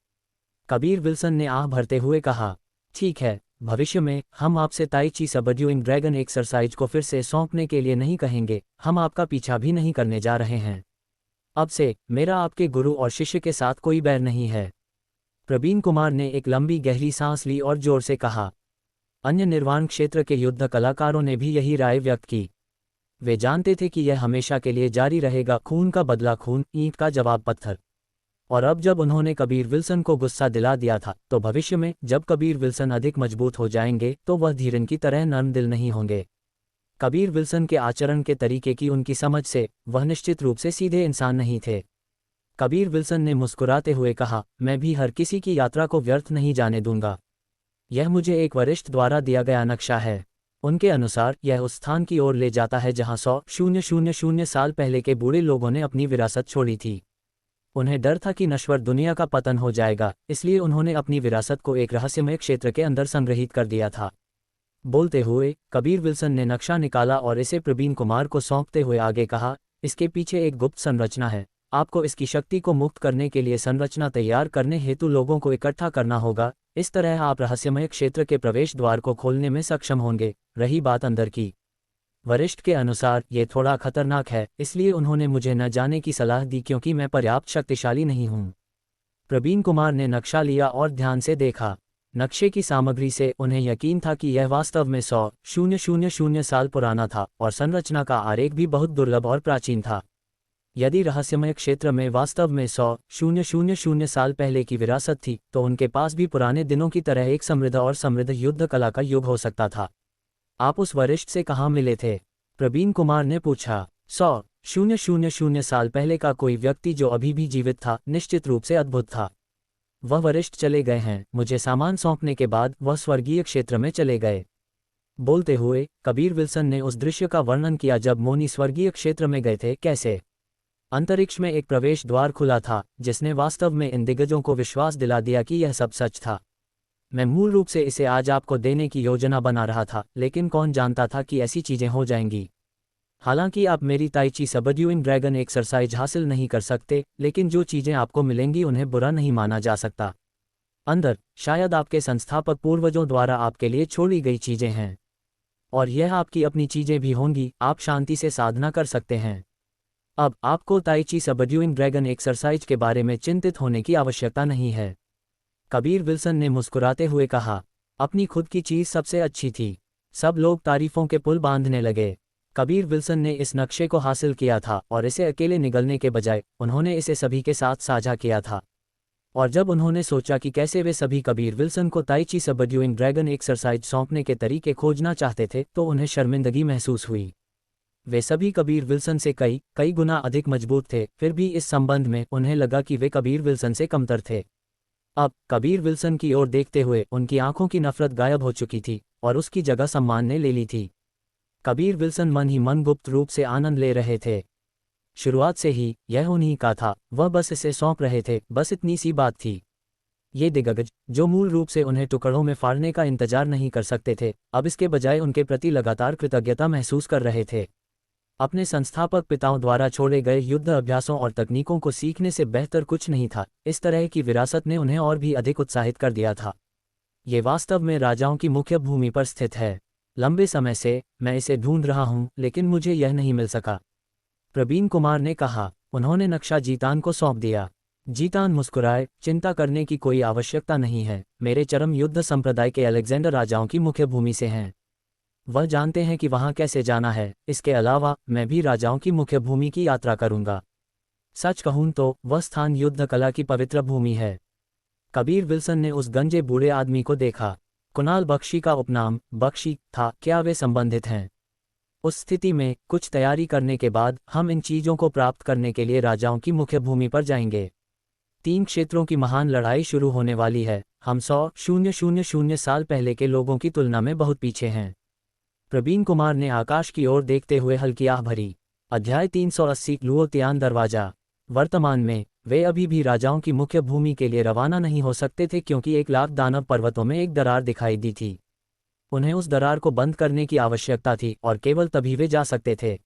कबीर विल्सन ने आह भरते हुए कहा, ठीक है, भविष्य में हम आपसे ताई ची सबड्यूइंग ड्रैगन एक्सरसाइज को फिर से सौंपने के लिए नहीं कहेंगे। हम आपका पीछा भी नहीं करने जा रहे हैं। अब से मेरा आपके गुरु और शिष्य के साथ कोई बैर नहीं है। प्रवीण कुमार ने एक लंबी गहरी सांस ली और जोर से कहा। अन्य निर्वाण क्षेत्र के युद्ध कलाकारों ने भी यही राय व्यक्त की। वे जानते थे कि यह हमेशा के लिए जारी रहेगा, खून का बदला खून, ईंट का जवाब पत्थर। और अब जब उन्होंने कबीर विल्सन को गुस्सा दिला दिया था, तो भविष्य में जब कबीर विल्सन अधिक मजबूत हो जाएंगे तो वह धीरन की तरह नर्म दिल नहीं होंगे। कबीर विल्सन के आचरण के तरीके की उनकी समझ से वह निश्चित रूप से सीधे इंसान नहीं थे। कबीर विल्सन ने मुस्कुराते हुए कहा, मैं भी हर किसी की यात्रा को व्यर्थ नहीं जाने दूंगा। यह मुझे एक वरिष्ठ द्वारा दिया गया नक्शा है। उनके अनुसार यह उस स्थान की ओर ले जाता है जहां 100,000 साल पहले के बूढ़े लोगों ने अपनी विरासत छोड़ी थी। उन्हें डर था कि नश्वर दुनिया का पतन हो जाएगा, इसलिए उन्होंने अपनी विरासत को एक रहस्यमय क्षेत्र के अंदर संग्रहित कर दिया था। बोलते हुए कबीर विल्सन ने नक्शा निकाला और इसे प्रवीण कुमार को सौंपते हुए आगे कहा, इसके पीछे एक गुप्त संरचना है। आपको इसकी शक्ति को मुक्त करने के लिए संरचना तैयार करने हेतु लोगों को इकट्ठा करना होगा। इस तरह आप रहस्यमय क्षेत्र के प्रवेश द्वार को खोलने में सक्षम होंगे। रही बात अंदर की, वरिष्ठ के अनुसार ये थोड़ा खतरनाक है, इसलिए उन्होंने मुझे न जाने की सलाह दी क्योंकि मैं पर्याप्त शक्तिशाली नहीं हूँ। प्रवीण कुमार ने नक्शा लिया और ध्यान से देखा। नक्शे की सामग्री से उन्हें यकीन था कि यह वास्तव में 100,000 साल पुराना था और संरचना का आरेख भी बहुत दुर्लभ और प्राचीन था। यदि रहस्यमय क्षेत्र में वास्तव में 100,000 साल पहले की विरासत थी, तो उनके पास भी पुराने दिनों की तरह एक समृद्ध और समृद्ध युद्ध कला का युग हो सकता था। आप उस वरिष्ठ से कहाँ मिले थे? प्रवीण कुमार ने पूछा। 100,000 साल पहले का कोई व्यक्ति जो अभी भी जीवित था, निश्चित रूप से अद्भुत था। वह वरिष्ठ चले गए हैं। मुझे सामान सौंपने के बाद वह स्वर्गीय क्षेत्र में चले गए। बोलते हुए कबीर विल्सन ने उस दृश्य का वर्णन किया जब मोनी स्वर्गीय क्षेत्र में गए थे। कैसे अंतरिक्ष में एक प्रवेश द्वार खुला था, जिसने वास्तव में इन दिग्गजों को विश्वास दिला दिया कि यह सब सच था। मैं मूल रूप से इसे आज आपको देने की योजना बना रहा था, लेकिन कौन जानता था कि ऐसी चीजें हो जाएंगी। हालांकि आप मेरी ताई ची सबड्यूइंग ड्रैगन एक्सरसाइज हासिल नहीं कर सकते, लेकिन जो चीजें आपको मिलेंगी उन्हें बुरा नहीं माना जा सकता। अंदर शायद आपके संस्थापक पूर्वजों द्वारा आपके लिए छोड़ी गई चीजें हैं, और यह आपकी अपनी चीजें भी होंगी। आप शांति से साधना कर सकते हैं। अब आपको ताई ची सबड्यूइंग ड्रैगन एक्सरसाइज के बारे में चिंतित होने की आवश्यकता नहीं है। कबीर विल्सन ने मुस्कुराते हुए कहा, अपनी खुद की चीज सबसे अच्छी थी। सब लोग तारीफों के पुल बांधने लगे। कबीर विल्सन ने इस नक्शे को हासिल किया था और इसे अकेले निगलने के बजाय उन्होंने इसे सभी के साथ साझा किया था। और जब उन्होंने सोचा कि कैसे वे सभी कबीर विल्सन को ताई ची सबड्यूइंग ड्रैगन एक्सरसाइज सौंपने के तरीके खोजना चाहते थे, तो उन्हें शर्मिंदगी महसूस हुई। वे सभी कबीर विल्सन से कई कई गुना अधिक मजबूत थे, फिर भी इस संबंध में उन्हें लगा कि वे कबीर विल्सन से कमतर थे। अब कबीर विल्सन की ओर देखते हुए उनकी आंखों की नफरत गायब हो चुकी थी और उसकी जगह सम्मान ने ले ली थी। कबीर विल्सन मन ही मन गुप्त रूप से आनंद ले रहे थे। शुरुआत से ही यह उन्हीं का था, वह बस इसे सौंप रहे थे, बस इतनी सी बात थी। ये दिग्गज, जो मूल रूप से उन्हें टुकड़ों में फाड़ने का इंतजार नहीं कर सकते थे, अब इसके बजाय उनके प्रति लगातार कृतज्ञता महसूस कर रहे थे। अपने संस्थापक पिताओं द्वारा छोड़े गए युद्ध अभ्यासों और तकनीकों को सीखने से बेहतर कुछ नहीं था। इस तरह की विरासत ने उन्हें और भी अधिक उत्साहित कर दिया था। ये वास्तव में राजाओं की मुख्य भूमि पर स्थित है। लंबे समय से मैं इसे ढूंढ रहा हूं, लेकिन मुझे यह नहीं मिल सका, प्रवीण कुमार ने कहा। उन्होंने नक्शा जीतान को सौंप दिया। जीतान मुस्कुराए, चिंता करने की कोई आवश्यकता नहीं है, मेरे चरम युद्ध संप्रदाय के अलेक्जेंडर राजाओं की मुख्य भूमि से हैं। वह जानते हैं कि वहां कैसे जाना है। इसके अलावा मैं भी राजाओं की मुख्य भूमि की यात्रा करूंगा। सच कहूं तो वह स्थान युद्ध कला की पवित्र भूमि है। कबीर विल्सन ने उस गंजे बूढ़े आदमी को देखा। कुणाल बख्शी का उपनाम बख्शी था, क्या वे संबंधित हैं? उस स्थिति में कुछ तैयारी करने के बाद हम इन चीजों को प्राप्त करने के लिए राजाओं की मुख्य भूमि पर जाएंगे। 3 क्षेत्रों की महान लड़ाई शुरू होने वाली है। हम 100,000 साल पहले के लोगों की तुलना में बहुत पीछे हैं। प्रवीण कुमार ने आकाश की ओर देखते हुए हल्की आह भरी। अध्याय 380 लुओतियान दरवाजा। वर्तमान में वे अभी भी राजाओं की मुख्य भूमि के लिए रवाना नहीं हो सकते थे, क्योंकि 1,00,000 दानव पर्वतों में एक दरार दिखाई दी थी। उन्हें उस दरार को बंद करने की आवश्यकता थी और केवल तभी वे जा सकते थे।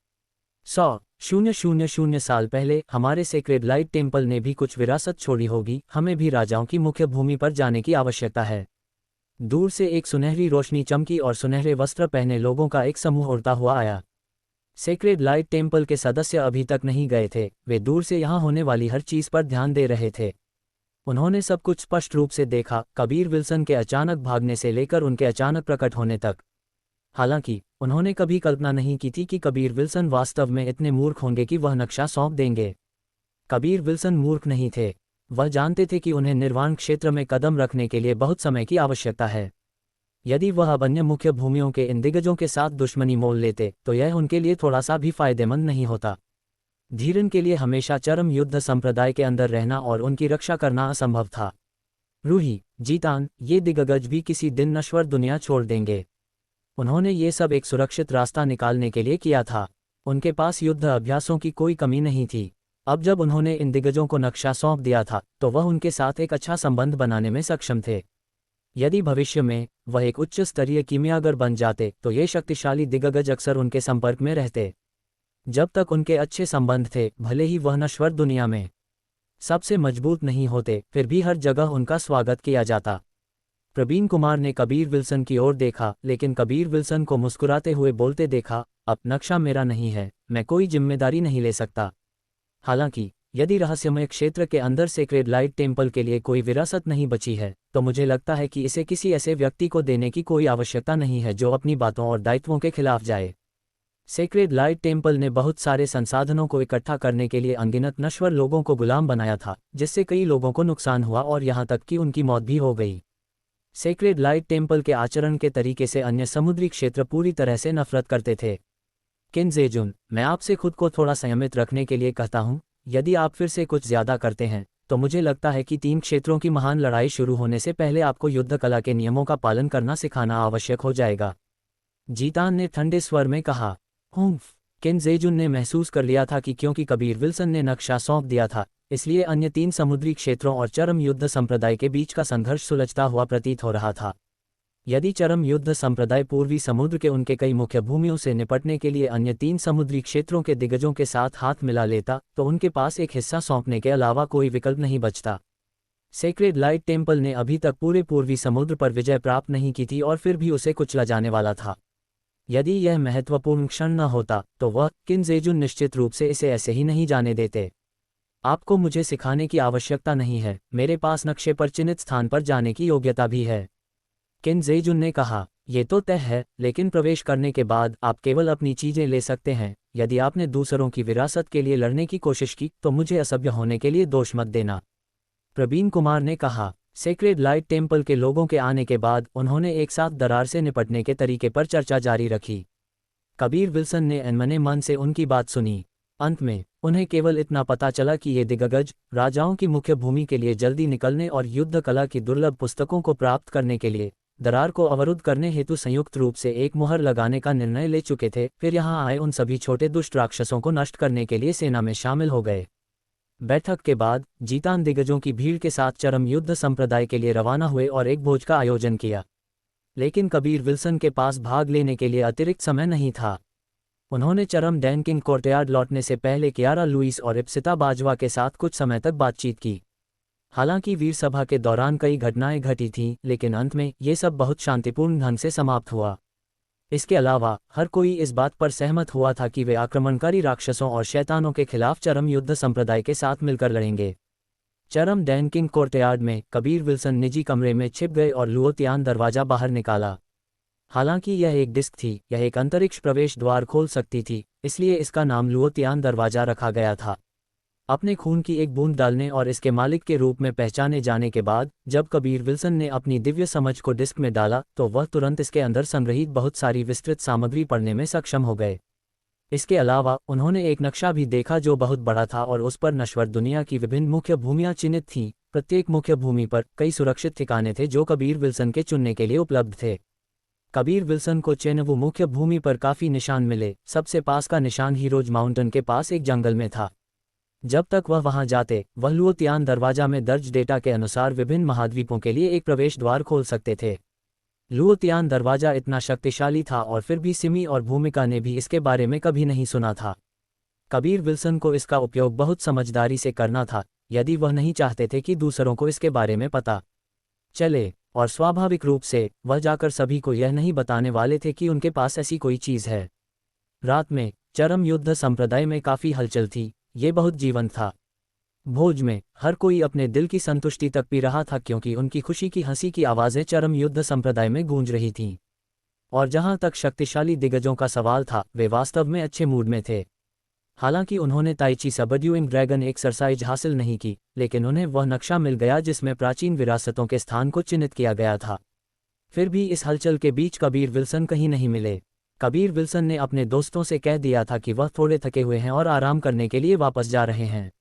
100,000 साल पहले हमारे सेक्रेड लाइट टेम्पल ने भी कुछ विरासत छोड़ी होगी। हमें भी राजाओं की मुख्य भूमि पर जाने की आवश्यकता है। दूर से एक सुनहरी रोशनी चमकी और सुनहरे वस्त्र पहने लोगों का एक समूह उड़ता हुआ आया। सेक्रेड लाइट टेम्पल के सदस्य अभी तक नहीं गए थे। वे दूर से यहाँ होने वाली हर चीज पर ध्यान दे रहे थे। उन्होंने सब कुछ स्पष्ट रूप से देखा, कबीर विल्सन के अचानक भागने से लेकर उनके अचानक प्रकट होने तक। हालांकि उन्होंने कभी कल्पना नहीं की थी कि कबीर विल्सन वास्तव में इतने मूर्ख होंगे कि वह नक्शा सौंप देंगे। कबीर विल्सन मूर्ख नहीं थे। वह जानते थे कि उन्हें निर्वाण क्षेत्र में कदम रखने के लिए बहुत समय की आवश्यकता है। यदि वह अब अन्य मुख्य भूमियों के इन दिग्गजों के साथ दुश्मनी मोल लेते तो यह उनके लिए थोड़ा सा भी फायदेमंद नहीं होता। धीरन के लिए हमेशा चरम युद्ध संप्रदाय के अंदर रहना और उनकी रक्षा करना असंभव था। रूही, जीतान, ये दिग्गज भी किसी दिन नश्वर दुनिया छोड़ देंगे। उन्होंने ये सब एक सुरक्षित रास्ता निकालने के लिए किया था। उनके पास युद्ध अभ्यासों की कोई कमी नहीं थी। अब जब उन्होंने इन दिग्गजों को नक्शा सौंप दिया था तो वह उनके साथ एक अच्छा संबंध बनाने में सक्षम थे। यदि भविष्य में वह एक उच्च स्तरीय कीमियागर बन जाते तो ये शक्तिशाली दिग्गज अक्सर उनके संपर्क में रहते। जब तक उनके अच्छे संबंध थे, भले ही वह नश्वर दुनिया में सबसे मजबूत नहीं होते, फिर भी हर जगह उनका स्वागत किया जाता। प्रवीण कुमार ने कबीर विल्सन की ओर देखा, लेकिन कबीर विल्सन को मुस्कुराते हुए बोलते देखा, अब नक्शा मेरा नहीं है, मैं कोई जिम्मेदारी नहीं ले सकता। हालांकि यदि रहस्यमय क्षेत्र के अंदर सेक्रेड लाइट टेम्पल के लिए कोई विरासत नहीं बची है, तो मुझे लगता है कि इसे किसी ऐसे व्यक्ति को देने की कोई आवश्यकता नहीं है जो अपनी बातों और दायित्वों के खिलाफ जाए। सेक्रेड लाइट टेम्पल ने बहुत सारे संसाधनों को इकट्ठा करने के लिए अनगिनत नश्वर लोगों को गुलाम बनाया था, जिससे कई लोगों को नुकसान हुआ और यहाँ तक कि उनकी मौत भी हो गई। सेक्रेड लाइट टेम्पल के आचरण के तरीके से अन्य समुद्री क्षेत्र पूरी तरह से नफरत करते थे। किन जेजुन, मैं आपसे खुद को थोड़ा संयमित रखने के लिए कहता हूँ। यदि आप फिर से कुछ ज्यादा करते हैं तो मुझे लगता है कि 3 क्षेत्रों की महान लड़ाई शुरू होने से पहले आपको युद्ध कला के नियमों का पालन करना सिखाना आवश्यक हो जाएगा। जीतान ने ठंडे स्वर में कहा। किन जेजुन ने महसूस कर लिया था कि क्योंकि कबीर विल्सन ने नक्शा सौंप दिया था, इसलिए अन्य 3 समुद्री क्षेत्रों और चरम युद्ध संप्रदाय के बीच का संघर्ष सुलझता हुआ प्रतीत हो रहा था। यदि चरम युद्ध संप्रदाय पूर्वी समुद्र के उनके कई मुख्य भूमियों से निपटने के लिए अन्य 3 समुद्री क्षेत्रों के दिग्गजों के साथ हाथ मिला लेता, तो उनके पास एक हिस्सा सौंपने के अलावा कोई विकल्प नहीं बचता। सेक्रेड लाइट टेम्पल ने अभी तक पूरे पूर्वी समुद्र पर विजय प्राप्त नहीं की थी और फिर भी उसे कुचला जाने वाला था। यदि यह महत्वपूर्ण क्षण न होता तो वह किन जेजुन निश्चित रूप से इसे ऐसे ही नहीं जाने देते। आपको मुझे सिखाने की आवश्यकता नहीं है, मेरे पास नक्शे पर चिन्हित स्थान पर जाने की योग्यता भी है। किन जेजुन ने कहा, ये तो तय है, लेकिन प्रवेश करने के बाद आप केवल अपनी चीजें ले सकते हैं। यदि आपने दूसरों की विरासत के लिए लड़ने की कोशिश की तो मुझे असभ्य होने के लिए दोष मत देना, प्रवीण कुमार ने कहा। सेक्रेड लाइट टेम्पल के लोगों के आने के बाद उन्होंने एक साथ दरार से निपटने के तरीके पर चर्चा जारी रखी। कबीर विल्सन ने अनमने मन से उनकी बात सुनी। अंत में उन्हें केवल इतना पता चला कि ये दिग्गज राजाओं की मुख्य भूमि के लिए जल्दी निकलने और युद्ध कला की दुर्लभ पुस्तकों को प्राप्त करने के लिए दरार को अवरुद्ध करने हेतु संयुक्त रूप से एक मुहर लगाने का निर्णय ले चुके थे। फिर यहाँ आए उन सभी छोटे दुष्ट राक्षसों को नष्ट करने के लिए सेना में शामिल हो गए। बैठक के बाद जीतान दिग्गजों की भीड़ के साथ चरम युद्ध संप्रदाय के लिए रवाना हुए और एक भोज का आयोजन किया। लेकिन कबीर विल्सन के पास भाग लेने के लिए अतिरिक्त समय नहीं था। उन्होंने चरम डैनकिंग कोर्टयार्ड लौटने से पहले कियारा लुइस और इप्सिता बाजवा के साथ कुछ समय तक बातचीत की। हालांकि वीर सभा के दौरान कई घटनाएं घटी थीं, लेकिन अंत में ये सब बहुत शांतिपूर्ण ढंग से समाप्त हुआ। इसके अलावा हर कोई इस बात पर सहमत हुआ था कि वे आक्रमणकारी राक्षसों और शैतानों के खिलाफ चरम युद्ध संप्रदाय के साथ मिलकर लड़ेंगे। चरम डैनकिंग कोर्टयार्ड में कबीर विल्सन निजी कमरे में छिप गए और लुओतियान दरवाजा बाहर निकाला। हालांकि यह एक डिस्क थी, यह एक अंतरिक्ष प्रवेश द्वार खोल सकती थी, इसलिए इसका नाम लुओतियान दरवाजा रखा गया था। अपने खून की एक बूंद डालने और इसके मालिक के रूप में पहचाने जाने के बाद जब कबीर विल्सन ने अपनी दिव्य समझ को डिस्क में डाला तो वह तुरंत इसके अंदर संग्रहित बहुत सारी विस्तृत सामग्री पढ़ने में सक्षम हो गए। इसके अलावा उन्होंने एक नक्शा भी देखा जो बहुत बड़ा था और उस पर नश्वर दुनिया की विभिन्न मुख्य भूमियां चिन्हित थीं। प्रत्येक मुख्य भूमि पर कई सुरक्षित ठिकाने थे जो कबीर विल्सन के चुनने के लिए उपलब्ध थे। कबीर विल्सन को चेनवू मुख्य भूमि पर काफ़ी निशान मिले। सबसे पास का निशान हीरोज माउंटेन के पास एक जंगल में था। जब तक वह वहां जाते वह लुओतियान दरवाजा में दर्ज डेटा के अनुसार विभिन्न महाद्वीपों के लिए एक प्रवेश द्वार खोल सकते थे। लुओतियान दरवाजा इतना शक्तिशाली था और फिर भी सिमी और भूमिका ने भी इसके बारे में कभी नहीं सुना था। कबीर विल्सन को इसका उपयोग बहुत समझदारी से करना था, यदि वह नहीं चाहते थे कि दूसरों को इसके बारे में पता चले, और स्वाभाविक रूप से वह जाकर सभी को यह नहीं बताने वाले थे कि उनके पास ऐसी कोई चीज़ है। रात में चरम युद्ध संप्रदाय में काफ़ी हलचल थी, ये बहुत जीवंत था। भोज में हर कोई अपने दिल की संतुष्टि तक पी रहा था क्योंकि उनकी खुशी की हंसी की आवाज़ें चरम युद्ध संप्रदाय में गूंज रही थीं। और जहां तक शक्तिशाली दिग्गजों का सवाल था, वे वास्तव में अच्छे मूड में थे। हालांकि उन्होंने ताइची सबड्यूइंग ड्रैगन एक्सरसाइज हासिल नहीं की, लेकिन उन्हें वह नक्शा मिल गया जिसमें प्राचीन विरासतों के स्थान को चिन्हित किया गया था। फिर भी इस हलचल के बीच कबीर विल्सन कहीं नहीं मिले। कबीर विल्सन ने अपने दोस्तों से कह दिया था कि वह थोड़े थके हुए हैं और आराम करने के लिए वापस जा रहे हैं।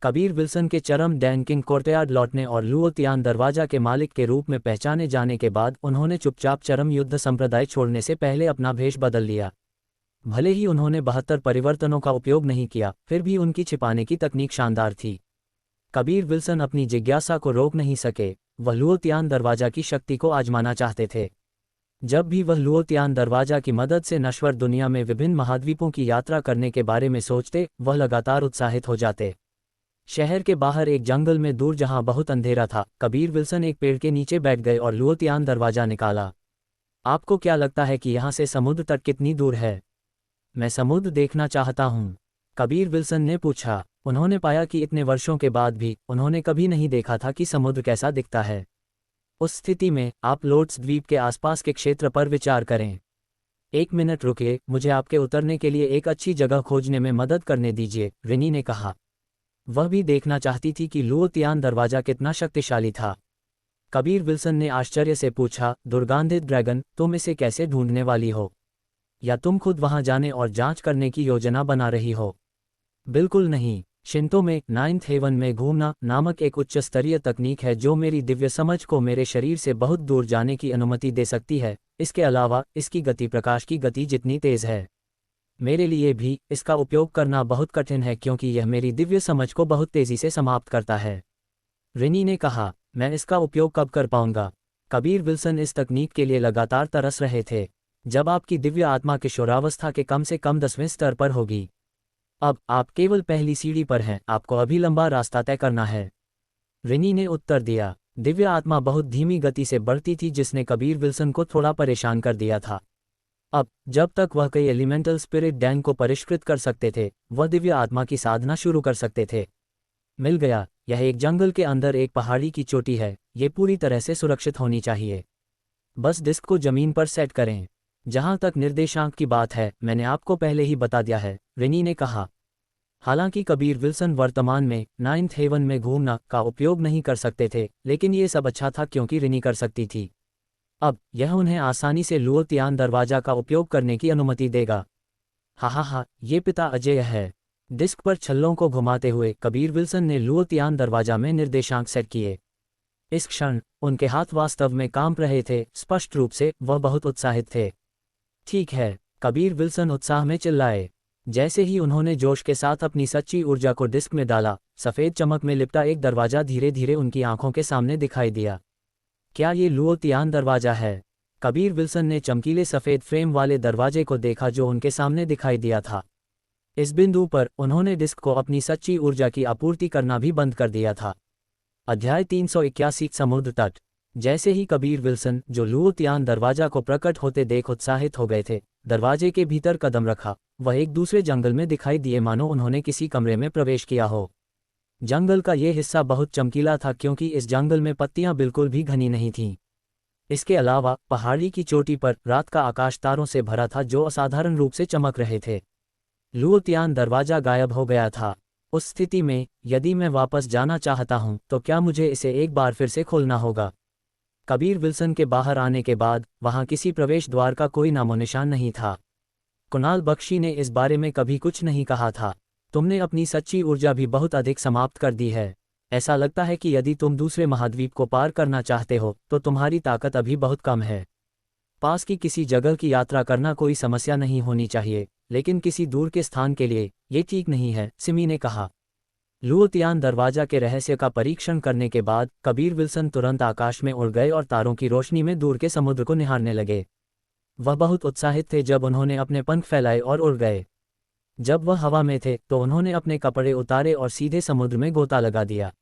कबीर विल्सन के चरम डैनकिंग कोर्टयार्ड लौटने और लुओतियान दरवाजा के मालिक के रूप में पहचाने जाने के बाद उन्होंने चुपचाप चरम युद्ध संप्रदाय छोड़ने से पहले अपना भेष बदल लिया। भले ही उन्होंने 72 परिवर्तनों का उपयोग नहीं किया, फिर भी उनकी छिपाने की तकनीक शानदार थी। कबीर विल्सन अपनी जिज्ञासा को रोक नहीं सके, वह लुओतियान दरवाजा की शक्ति को आजमाना चाहते थे। जब भी वह लुओतियान दरवाजा की मदद से नश्वर दुनिया में विभिन्न महाद्वीपों की यात्रा करने के बारे में सोचते, वह लगातार उत्साहित हो जाते। शहर के बाहर एक जंगल में दूर जहां बहुत अंधेरा था, कबीर विल्सन एक पेड़ के नीचे बैठ गए और लुओतियान दरवाजा निकाला। आपको क्या लगता है कि यहाँ से समुद्र तट कितनी दूर है? मैं समुद्र देखना चाहता हूँ, कबीर विल्सन ने पूछा। उन्होंने पाया कि इतने वर्षों के बाद भी उन्होंने कभी नहीं देखा था कि समुद्र कैसा दिखता है। उस स्थिति में आप लोड्स द्वीप के आसपास के क्षेत्र पर विचार करें। 1 मिनट रुकिए, मुझे आपके उतरने के लिए एक अच्छी जगह खोजने में मदद करने दीजिए, रिनी ने कहा। वह भी देखना चाहती थी कि लुओतियान दरवाजा कितना शक्तिशाली था। कबीर विल्सन ने आश्चर्य से पूछा, दुर्गंधित ड्रैगन, तुम इसे कैसे ढूंढने वाली हो? या तुम खुद वहां जाने और जांच करने की योजना बना रही हो? बिल्कुल नहीं। शिंतो में 9th हेवन में घूमना नामक एक उच्च स्तरीय तकनीक है जो मेरी दिव्य समझ को मेरे शरीर से बहुत दूर जाने की अनुमति दे सकती है। इसके अलावा इसकी गति प्रकाश की गति जितनी तेज है। मेरे लिए भी इसका उपयोग करना बहुत कठिन है क्योंकि यह मेरी दिव्य समझ को बहुत तेजी से समाप्त करता है, रिनी ने कहा। मैं इसका उपयोग कब कर पाऊंगा? कबीर विल्सन इस तकनीक के लिए लगातार तरस रहे थे। जब आपकी दिव्य आत्मा किशोरावस्था के कम से कम 10वें स्तर पर होगी। अब आप केवल पहली सीढ़ी पर हैं, आपको अभी लंबा रास्ता तय करना है, रिनी ने उत्तर दिया। दिव्य आत्मा बहुत धीमी गति से बढ़ती थी जिसने कबीर विल्सन को थोड़ा परेशान कर दिया था। अब जब तक वह कई एलिमेंटल स्पिरिट डैंग को परिष्कृत कर सकते थे, वह दिव्य आत्मा की साधना शुरू कर सकते थे। मिल गया। यह एक जंगल के अंदर एक पहाड़ी की चोटी है, ये पूरी तरह से सुरक्षित होनी चाहिए। बस डिस्क को जमीन पर सेट करें। जहां तक निर्देशांक की बात है, मैंने आपको पहले ही बता दिया है, रिनी ने कहा। हालांकि कबीर विल्सन वर्तमान में 9th हेवन में घूमना का उपयोग नहीं कर सकते थे, लेकिन ये सब अच्छा था क्योंकि रिनी कर सकती थी। अब यह उन्हें आसानी से लुओतियान दरवाजा का उपयोग करने की अनुमति देगा। हा, ये पिता अजय है। डिस्क पर छल्लों को घुमाते हुए कबीर विल्सन ने लुओतियान दरवाजा में निर्देशांक सेट किए। इस क्षण उनके हाथ वास्तव में कांप रहे थे, स्पष्ट रूप से वह बहुत उत्साहित थे। ठीक है, कबीर विल्सन उत्साह में चिल्लाए। जैसे ही उन्होंने जोश के साथ अपनी सच्ची ऊर्जा को डिस्क में डाला, सफ़ेद चमक में लिपटा एक दरवाजा धीरे धीरे उनकी आंखों के सामने दिखाई दिया। क्या ये लुओतियान दरवाजा है? कबीर विल्सन ने चमकीले सफ़ेद फ्रेम वाले दरवाजे को देखा जो उनके सामने दिखाई दिया था। इस बिंदु पर उन्होंने डिस्क को अपनी सच्ची ऊर्जा की आपूर्ति करना भी बंद कर दिया था। अध्याय 381 समुद्र तट। जैसे ही कबीर विल्सन, जो लुओतियान दरवाजा को प्रकट होते देख उत्साहित हो गए थे, दरवाजे के भीतर कदम रखा, वह एक दूसरे जंगल में दिखाई दिए मानो उन्होंने किसी कमरे में प्रवेश किया हो। जंगल का ये हिस्सा बहुत चमकीला था क्योंकि इस जंगल में पत्तियां बिल्कुल भी घनी नहीं थीं। इसके अलावा पहाड़ी की चोटी पर रात का आकाश तारों से भरा था जो असाधारण रूप से चमक रहे थे। लुओतियान दरवाजा गायब हो गया था। उस स्थिति में यदि मैं वापस जाना चाहता हूं तो क्या मुझे इसे एक बार फिर से खोलना होगा? कबीर विल्सन के बाहर आने के बाद वहां किसी प्रवेश द्वार का कोई नामोनिशान नहीं था। कुणाल बख्शी ने इस बारे में कभी कुछ नहीं कहा था। तुमने अपनी सच्ची ऊर्जा भी बहुत अधिक समाप्त कर दी है। ऐसा लगता है कि यदि तुम दूसरे महाद्वीप को पार करना चाहते हो तो तुम्हारी ताकत अभी बहुत कम है। पास की किसी जगह की यात्रा करना कोई समस्या नहीं होनी चाहिए, लेकिन किसी दूर के स्थान के लिए ये ठीक नहीं है, सिमी ने कहा। लुओतियान दरवाजा के रहस्य का परीक्षण करने के बाद कबीर विल्सन तुरंत आकाश में उड़ गए और तारों की रोशनी में दूर के समुद्र को निहारने लगे। वह बहुत उत्साहित थे जब उन्होंने अपने पंख फैलाए और उड़ गए। जब वह हवा में थे तो उन्होंने अपने कपड़े उतारे और सीधे समुद्र में गोता लगा दिया।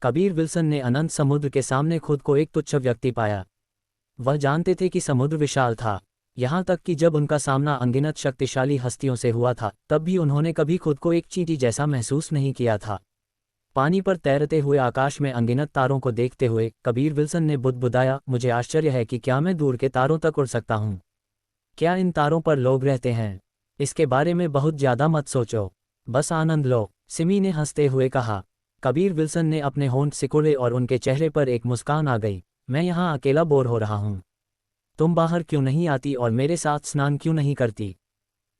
कबीर विल्सन ने अनंत समुद्र के सामने खुद को एक तुच्छ व्यक्ति पाया। वह जानते थे कि समुद्र विशाल था, यहाँ तक कि जब उनका सामना अनगिनत शक्तिशाली हस्तियों से हुआ था तब भी उन्होंने कभी खुद को एक चींटी जैसा महसूस नहीं किया था। पानी पर तैरते हुए आकाश में अनगिनत तारों को देखते हुए कबीर विल्सन ने बुदबुदाया, मुझे आश्चर्य है कि क्या मैं दूर के तारों तक उड़ सकता हूँ। क्या इन तारों पर लोग रहते हैं? इसके बारे में बहुत ज़्यादा मत सोचो, बस आनंद लो, सिमी ने हंसते हुए कहा। कबीर विल्सन ने अपने होंठ सिकुड़े और उनके चेहरे पर एक मुस्कान आ गई। मैं यहाँ अकेला बोर हो रहा हूँ। तुम बाहर क्यों नहीं आती और मेरे साथ स्नान क्यों नहीं करती?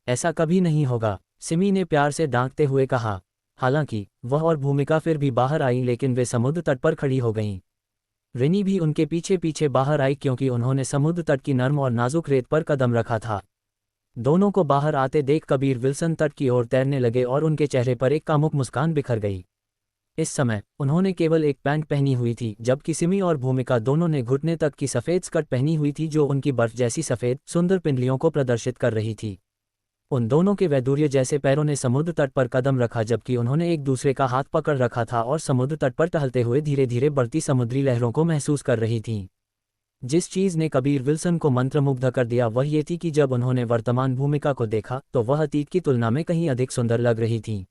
ऐसा कभी नहीं होगा, सिमी ने प्यार से डांटते हुए कहा। हालांकि वह और भूमिका फिर भी बाहर आई लेकिन वे समुद्र तट पर खड़ी हो गईं। रिनी भी उनके पीछे पीछे बाहर आई क्योंकि उन्होंने समुद्र तट की नर्म और नाजुक रेत पर कदम रखा था। दोनों को बाहर आते देख कबीर विल्सन तट की ओर तैरने लगे और उनके चेहरे पर एक कामुक मुस्कान बिखर गई। इस समय उन्होंने केवल एक पैंट पहनी हुई थी, जबकि सिमी और भूमिका दोनों ने घुटने तक की सफ़ेद स्कर्ट पहनी हुई थी जो उनकी बर्फ जैसी सफ़ेद सुंदर पिंडलियों को प्रदर्शित कर रही थी। उन दोनों के वैदूर्य जैसे पैरों ने समुद्र तट पर कदम रखा जबकि उन्होंने एक दूसरे का हाथ पकड़ रखा था और समुद्र तट पर टहलते हुए धीरे धीरे बढ़ती समुद्री लहरों को महसूस कर रही थीं। जिस चीज़ ने कबीर विल्सन को मंत्रमुग्ध कर दिया वह ये थी कि जब उन्होंने वर्तमान भूमिका को देखा तो वह अतीत की तुलना में कहीं अधिक सुंदर लग रही थी।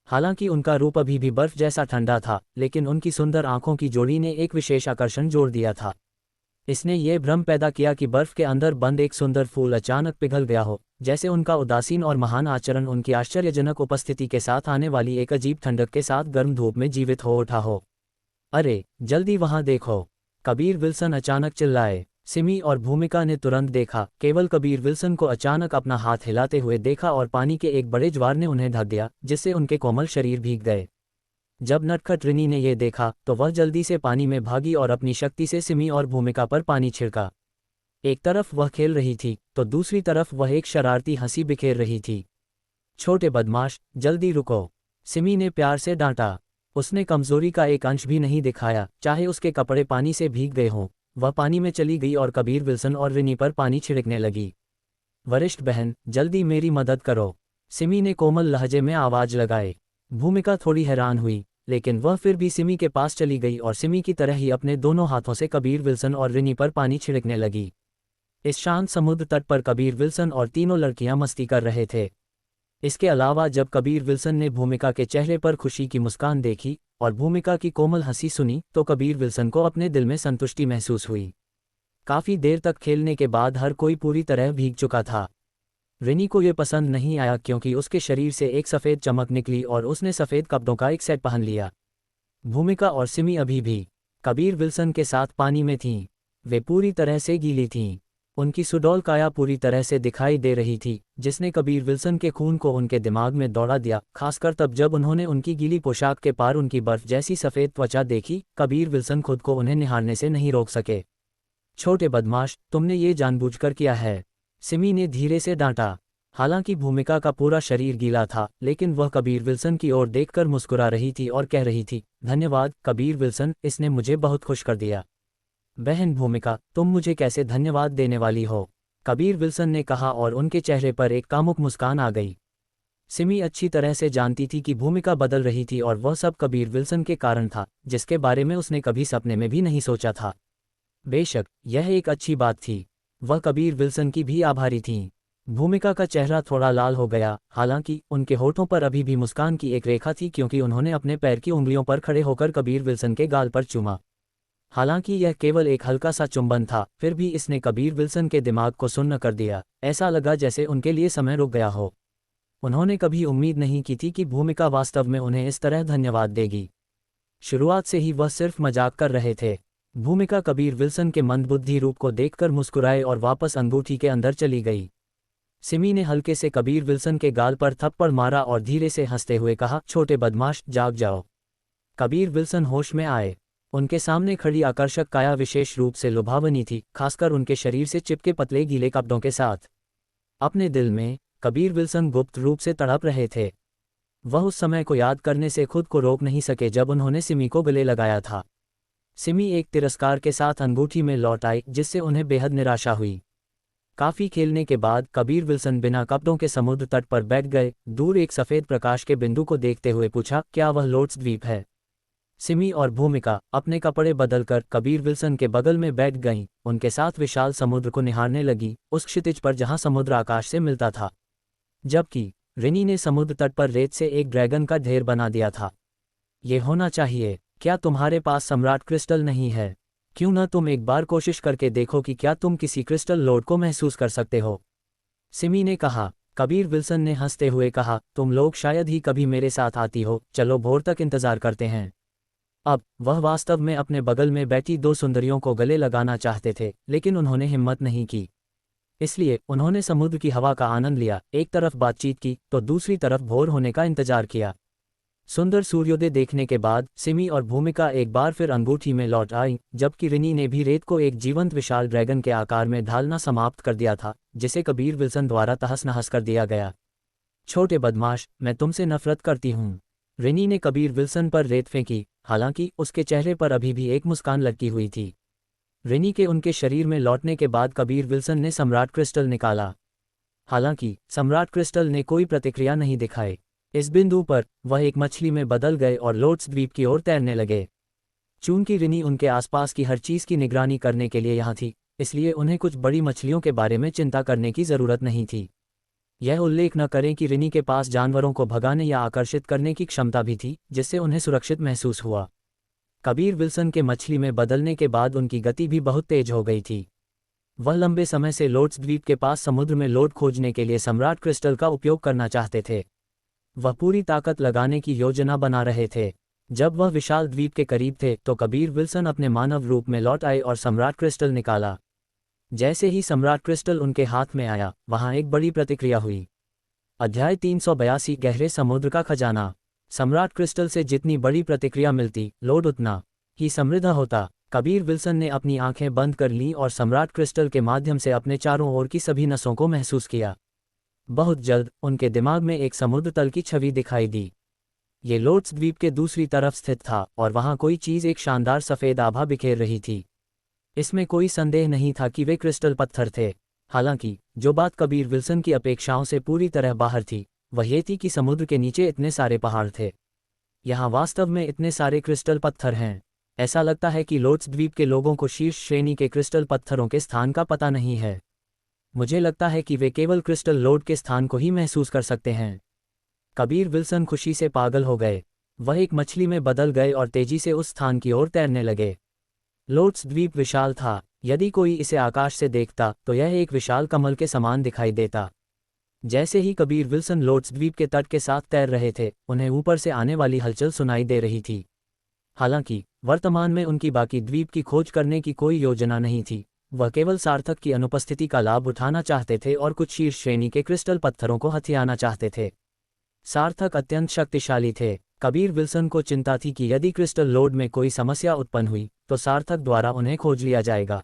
हालांकि उनका रूप अभी भी बर्फ जैसा ठंडा था, लेकिन उनकी सुंदर आंखों की जोड़ी ने एक विशेष आकर्षण जोड़ दिया था। इसने ये भ्रम पैदा किया कि बर्फ के अंदर बंद एक सुंदर फूल अचानक पिघल गया हो, जैसे उनका उदासीन और महान आचरण उनकी आश्चर्यजनक उपस्थिति के साथ आने वाली एक अजीब ठंडक के साथ गर्म धूप में जीवित हो उठा हो। अरे जल्दी वहां देखो, कबीर विल्सन अचानक चिल्लाए। सिमी और भूमिका ने तुरंत देखा। केवल कबीर विल्सन को अचानक अपना हाथ हिलाते हुए देखा और पानी के एक बड़े ज्वार ने उन्हें ढक दिया जिससे उनके कोमल शरीर भीग गए। जब नटखट रिनी ने यह देखा तो वह जल्दी से पानी में भागी और अपनी शक्ति से सिमी और भूमिका पर पानी छिड़का। एक तरफ वह खेल रही थी तो दूसरी तरफ वह एक शरारती हंसी बिखेर रही थी। छोटे बदमाश, जल्दी रुको, सिमी ने प्यार से डांटा। उसने कमजोरी का एक अंश भी नहीं दिखाया, चाहे उसके कपड़े पानी से भीग गए हों। वह पानी में चली गई और कबीर विल्सन और रिनी पर पानी छिड़कने लगी। वरिष्ठ बहन, जल्दी मेरी मदद करो, सिमी ने कोमल लहजे में आवाज लगाए। भूमिका थोड़ी हैरान हुई, लेकिन वह फिर भी सिमी के पास चली गई और सिमी की तरह ही अपने दोनों हाथों से कबीर विल्सन और रिनी पर पानी छिड़कने लगी। इस शांत समुद्र तट पर कबीर विल्सन और तीनों लड़कियां मस्ती कर रहे थे। इसके अलावा जब कबीर विल्सन ने भूमिका के चेहरे पर खुशी की मुस्कान देखी और भूमिका की कोमल हंसी सुनी तो कबीर विल्सन को अपने दिल में संतुष्टि महसूस हुई। काफ़ी देर तक खेलने के बाद हर कोई पूरी तरह भीग चुका था। रिनी को ये पसंद नहीं आया क्योंकि उसके शरीर से एक सफ़ेद चमक निकली और उसने सफ़ेद कपड़ों का एक सेट पहन लिया। भूमिका और सिमी अभी भी कबीर विल्सन के साथ पानी में थीं। वे पूरी तरह से गीली थीं। उनकी सुडौल काया पूरी तरह से दिखाई दे रही थी, जिसने कबीर विल्सन के खून को उनके दिमाग में दौड़ा दिया, खासकर तब जब उन्होंने उनकी गीली पोशाक के पार उनकी बर्फ जैसी सफ़ेद त्वचा देखी। कबीर विल्सन खुद को उन्हें निहारने से नहीं रोक सके। छोटे बदमाश, तुमने ये जानबूझकर किया है, सिमी ने धीरे से डांटा। हालांकि भूमिका का पूरा शरीर गीला था, लेकिन वह कबीर विल्सन की ओर देखकर मुस्कुरा रही थी और कह रही थी, धन्यवाद कबीर विल्सन, इसने मुझे बहुत खुश कर दिया। बहन भूमिका, तुम मुझे कैसे धन्यवाद देने वाली हो? कबीर विल्सन ने कहा और उनके चेहरे पर एक कामुक मुस्कान आ गई। सिमी अच्छी तरह से जानती थी कि भूमिका बदल रही थी और वह सब कबीर विल्सन के कारण था, जिसके बारे में उसने कभी सपने में भी नहीं सोचा था। बेशक यह एक अच्छी बात थी। वह कबीर विल्सन की भी आभारी थीं। भूमिका का चेहरा थोड़ा लाल हो गया, हालांकि उनके होठों पर अभी भी मुस्कान की एक रेखा थी, क्योंकि उन्होंने अपने पैर की उंगलियों पर खड़े होकर कबीर विल्सन के गाल पर चूमा। हालांकि यह केवल एक हल्का सा चुंबन था, फिर भी इसने कबीर विल्सन के दिमाग को सुन्न कर दिया। ऐसा लगा जैसे उनके लिए समय रुक गया हो। उन्होंने कभी उम्मीद नहीं की थी कि भूमिका वास्तव में उन्हें इस तरह धन्यवाद देगी। शुरुआत से ही वह सिर्फ मजाक कर रहे थे। भूमिका कबीर विल्सन के मंदबुद्धि रूप को देखकर मुस्कुराए और वापस अंगूठी के अंदर चली गई। सिमी ने हल्के से कबीर विल्सन के गाल पर थप्पड़ मारा और धीरे से हंसते हुए कहा, छोटे बदमाश, जाग जाओ। कबीर विल्सन होश में आए। उनके सामने खड़ी आकर्षक काया विशेष रूप से लुभावनी थी, खासकर उनके शरीर से चिपके पतले गीले कपड़ों के साथ। अपने दिल में कबीर विल्सन गुप्त रूप से तड़प रहे थे। वह उस समय को याद करने से खुद को रोक नहीं सके जब उन्होंने सिमी को गले लगाया था। सिमी एक तिरस्कार के साथ अंगूठी में लौट आई, जिससे उन्हें बेहद निराशा हुई। काफी खेलने के बाद कबीर विल्सन बिना कपड़ों के समुद्र तट पर बैठ गए। दूर एक सफेद प्रकाश के बिंदु को देखते हुए पूछा, क्या वह लोर्ड्स द्वीप है? सिमी और भूमिका अपने कपड़े बदलकर कबीर विल्सन के बगल में बैठ गईं, उनके साथ विशाल समुद्र को निहारने लगी, उस क्षितिज पर जहां समुद्र आकाश से मिलता था। जबकि रिनी ने समुद्र तट पर रेत से एक ड्रैगन का ढेर बना दिया था। ये होना चाहिए। क्या तुम्हारे पास सम्राट क्रिस्टल नहीं है? क्यों न तुम एक बार कोशिश करके देखो कि क्या तुम किसी क्रिस्टल लॉर्ड को महसूस कर सकते हो? सिमी ने कहा। कबीर विल्सन ने हंसते हुए कहा, तुम लोग शायद ही कभी मेरे साथ आती हो, चलो भोर तक इंतजार करते हैं। अब वह वास्तव में अपने बगल में बैठी दो सुंदरियों को गले लगाना चाहते थे, लेकिन उन्होंने हिम्मत नहीं की। इसलिए उन्होंने समुद्र की हवा का आनंद लिया, एक तरफ बातचीत की तो दूसरी तरफ भोर होने का इंतजार किया। सुंदर सूर्योदय देखने के बाद सिमी और भूमिका एक बार फिर अंगूठी में लौट आई, जबकि रिनी ने भी रेत को एक जीवंत विशाल ड्रैगन के आकार में ढालना समाप्त कर दिया था, जिसे कबीर विल्सन द्वारा तहस नहस कर दिया गया। छोटे बदमाश, मैं तुमसे नफरत करती हूँ। रिनी ने कबीर विल्सन पर रेत फेंकी, हालांकि उसके चेहरे पर अभी भी एक मुस्कान लटकी हुई थी। रिनी के उनके शरीर में लौटने के बाद कबीर विल्सन ने सम्राट क्रिस्टल निकाला। हालांकि सम्राट क्रिस्टल ने कोई प्रतिक्रिया नहीं दिखाई। इस बिंदु पर वह एक मछली में बदल गए और लोर्ड्स द्वीप की ओर तैरने लगे। चूंकि रिनी उनके आसपास की हर चीज की निगरानी करने के लिए यहाँ थी, इसलिए उन्हें कुछ बड़ी मछलियों के बारे में चिंता करने की जरूरत नहीं थी। यह उल्लेख न करें कि रिनी के पास जानवरों को भगाने या आकर्षित करने की क्षमता भी थी, जिससे उन्हें सुरक्षित महसूस हुआ। कबीर विल्सन के मछली में बदलने के बाद उनकी गति भी बहुत तेज हो गई थी। वह लंबे समय से लोर्ड्स द्वीप के पास समुद्र में लॉर्ड खोजने के लिए सम्राट क्रिस्टल का उपयोग करना चाहते थे। वह पूरी ताकत लगाने की योजना बना रहे थे। जब वह विशाल द्वीप के करीब थे तो कबीर विल्सन अपने मानव रूप में लौट आए और सम्राट क्रिस्टल निकाला। जैसे ही सम्राट क्रिस्टल उनके हाथ में आया, वहां एक बड़ी प्रतिक्रिया हुई। अध्याय 382 गहरे समुद्र का खजाना। सम्राट क्रिस्टल से जितनी बड़ी प्रतिक्रिया मिलती, लॉर्ड उतना ही समृद्ध होता। कबीर विल्सन ने अपनी आंखें बंद कर लीं और सम्राट क्रिस्टल के माध्यम से अपने चारों ओर की सभी नसों को महसूस किया। बहुत जल्द उनके दिमाग में एक समुद्र तल की छवि दिखाई दी। ये लोर्ड्स द्वीप के दूसरी तरफ स्थित था और वहां कोई चीज एक शानदार सफेद आभा बिखेर रही थी। इसमें कोई संदेह नहीं था कि वे क्रिस्टल पत्थर थे। हालांकि जो बात कबीर विल्सन की अपेक्षाओं से पूरी तरह बाहर थी, वह ये थी कि समुद्र के नीचे इतने सारे पहाड़ थे। यहाँ वास्तव में इतने सारे क्रिस्टल पत्थर हैं। ऐसा लगता है कि लोर्ड्स द्वीप के लोगों को शीर्ष श्रेणी के क्रिस्टल पत्थरों के स्थान का पता नहीं है। मुझे लगता है कि वे केवल क्रिस्टल लॉर्ड के स्थान को ही महसूस कर सकते हैं। कबीर विल्सन खुशी से पागल हो गए। वह एक मछली में बदल गए और तेजी से उस स्थान की ओर तैरने लगे। लोर्ड्स द्वीप विशाल था। यदि कोई इसे आकाश से देखता तो यह एक विशाल कमल के समान दिखाई देता। जैसे ही कबीर विल्सन लोर्ड्स द्वीप के तट के साथ तैर रहे थे, उन्हें ऊपर से आने वाली हलचल सुनाई दे रही थी। हालांकि वर्तमान में उनकी बाकी द्वीप की खोज करने की कोई योजना नहीं थी। वह केवल सार्थक की अनुपस्थिति का लाभ उठाना चाहते थे और कुछ शीर्ष श्रेणी के क्रिस्टल पत्थरों को हथियाना चाहते थे। सार्थक अत्यंत शक्तिशाली थे। कबीर विल्सन को चिंता थी कि यदि क्रिस्टल लोड में कोई समस्या उत्पन्न हुई तो सार्थक द्वारा उन्हें खोज लिया जाएगा।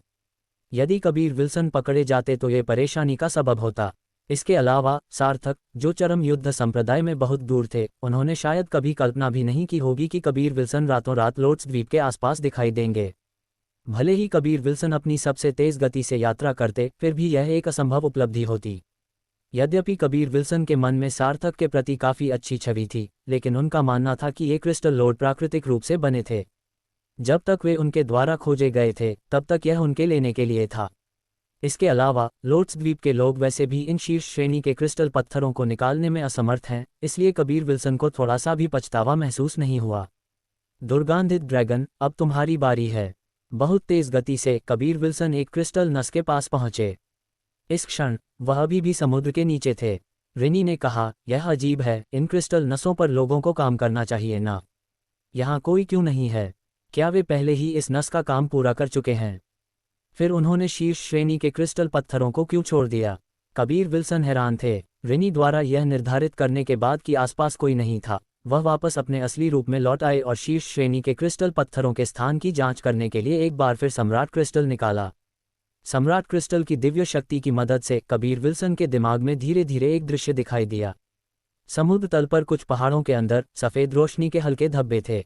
यदि कबीर विल्सन पकड़े जाते तो ये परेशानी का सबब होता। इसके अलावा सार्थक, जो चरम युद्ध संप्रदाय में बहुत दूर थे, उन्होंने शायद कभी कल्पना भी नहीं की होगी कि कबीर विल्सन रातों रात लोड्स द्वीप के आसपास दिखाई देंगे। भले ही कबीर विल्सन अपनी सबसे तेज गति से यात्रा करते, फिर भी यह एक असंभव उपलब्धि होती। यद्यपि कबीर विल्सन के मन में सार्थक के प्रति काफ़ी अच्छी छवि थी, लेकिन उनका मानना था कि ये क्रिस्टल लोड प्राकृतिक रूप से बने थे। जब तक वे उनके द्वारा खोजे गए थे तब तक यह उनके लेने के लिए था। इसके अलावा लोड्स द्वीप के लोग वैसे भी इन शीर्ष श्रेणी के क्रिस्टल पत्थरों को निकालने में असमर्थ हैं, इसलिए कबीर विल्सन को थोड़ा सा भी पछतावा महसूस नहीं हुआ। दुर्गंधित ड्रैगन, अब तुम्हारी बारी है। बहुत तेज गति से कबीर विल्सन एक क्रिस्टल नस के पास पहुंचे। इस क्षण वह अभी भी समुद्र के नीचे थे। रिनी ने कहा, यह अजीब है, इन क्रिस्टल नसों पर लोगों को काम करना चाहिए ना। यहाँ कोई क्यों नहीं है? क्या वे पहले ही इस नस का काम पूरा कर चुके हैं? फिर उन्होंने शीर्ष श्रेणी के क्रिस्टल पत्थरों को क्यों छोड़ दिया? कबीर विल्सन हैरान थे। रिनी द्वारा यह निर्धारित करने के बाद कि आसपास कोई नहीं था, वह वापस अपने असली रूप में लौट आए और शीर्ष श्रेणी के क्रिस्टल पत्थरों के स्थान की जांच करने के लिए एक बार फिर सम्राट क्रिस्टल निकाला। सम्राट क्रिस्टल की दिव्य शक्ति की मदद से कबीर विल्सन के दिमाग में धीरे धीरे एक दृश्य दिखाई दिया। समुद्र तल पर कुछ पहाड़ों के अंदर सफ़ेद रोशनी के हल्के धब्बे थे।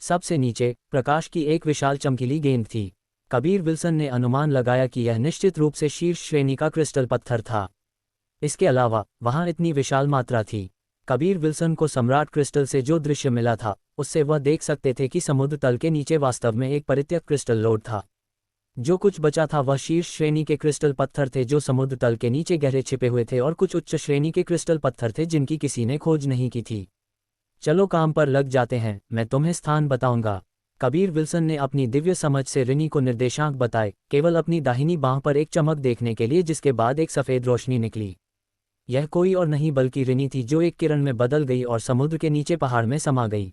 सबसे नीचे प्रकाश की एक विशाल चमकीली गेंद थी। कबीर विल्सन ने अनुमान लगाया कि यह निश्चित रूप से शीर्ष श्रेणी का क्रिस्टल पत्थर था। इसके अलावा वहां इतनी विशाल मात्रा थी। कबीर विल्सन को सम्राट क्रिस्टल से जो दृश्य मिला था उससे वह देख सकते थे कि समुद्र तल के नीचे वास्तव में एक परित्यक्त क्रिस्टल लोड था। जो कुछ बचा था वह शीर्ष श्रेणी के क्रिस्टल पत्थर थे जो समुद्र तल के नीचे गहरे छिपे हुए थे, और कुछ उच्च श्रेणी के क्रिस्टल पत्थर थे जिनकी किसी ने खोज नहीं की थी। चलो काम पर लग जाते हैं, मैं तुम्हें स्थान बताऊंगा। कबीर विल्सन ने अपनी दिव्य समझ से रिनी को निर्देशांक बताए, केवल अपनी दाहिनी बांह पर एक चमक देखने के लिए, जिसके बाद एक सफ़ेद रोशनी निकली। यह कोई और नहीं बल्कि रिनी थी, जो एक किरण में बदल गई और समुद्र के नीचे पहाड़ में समा गई।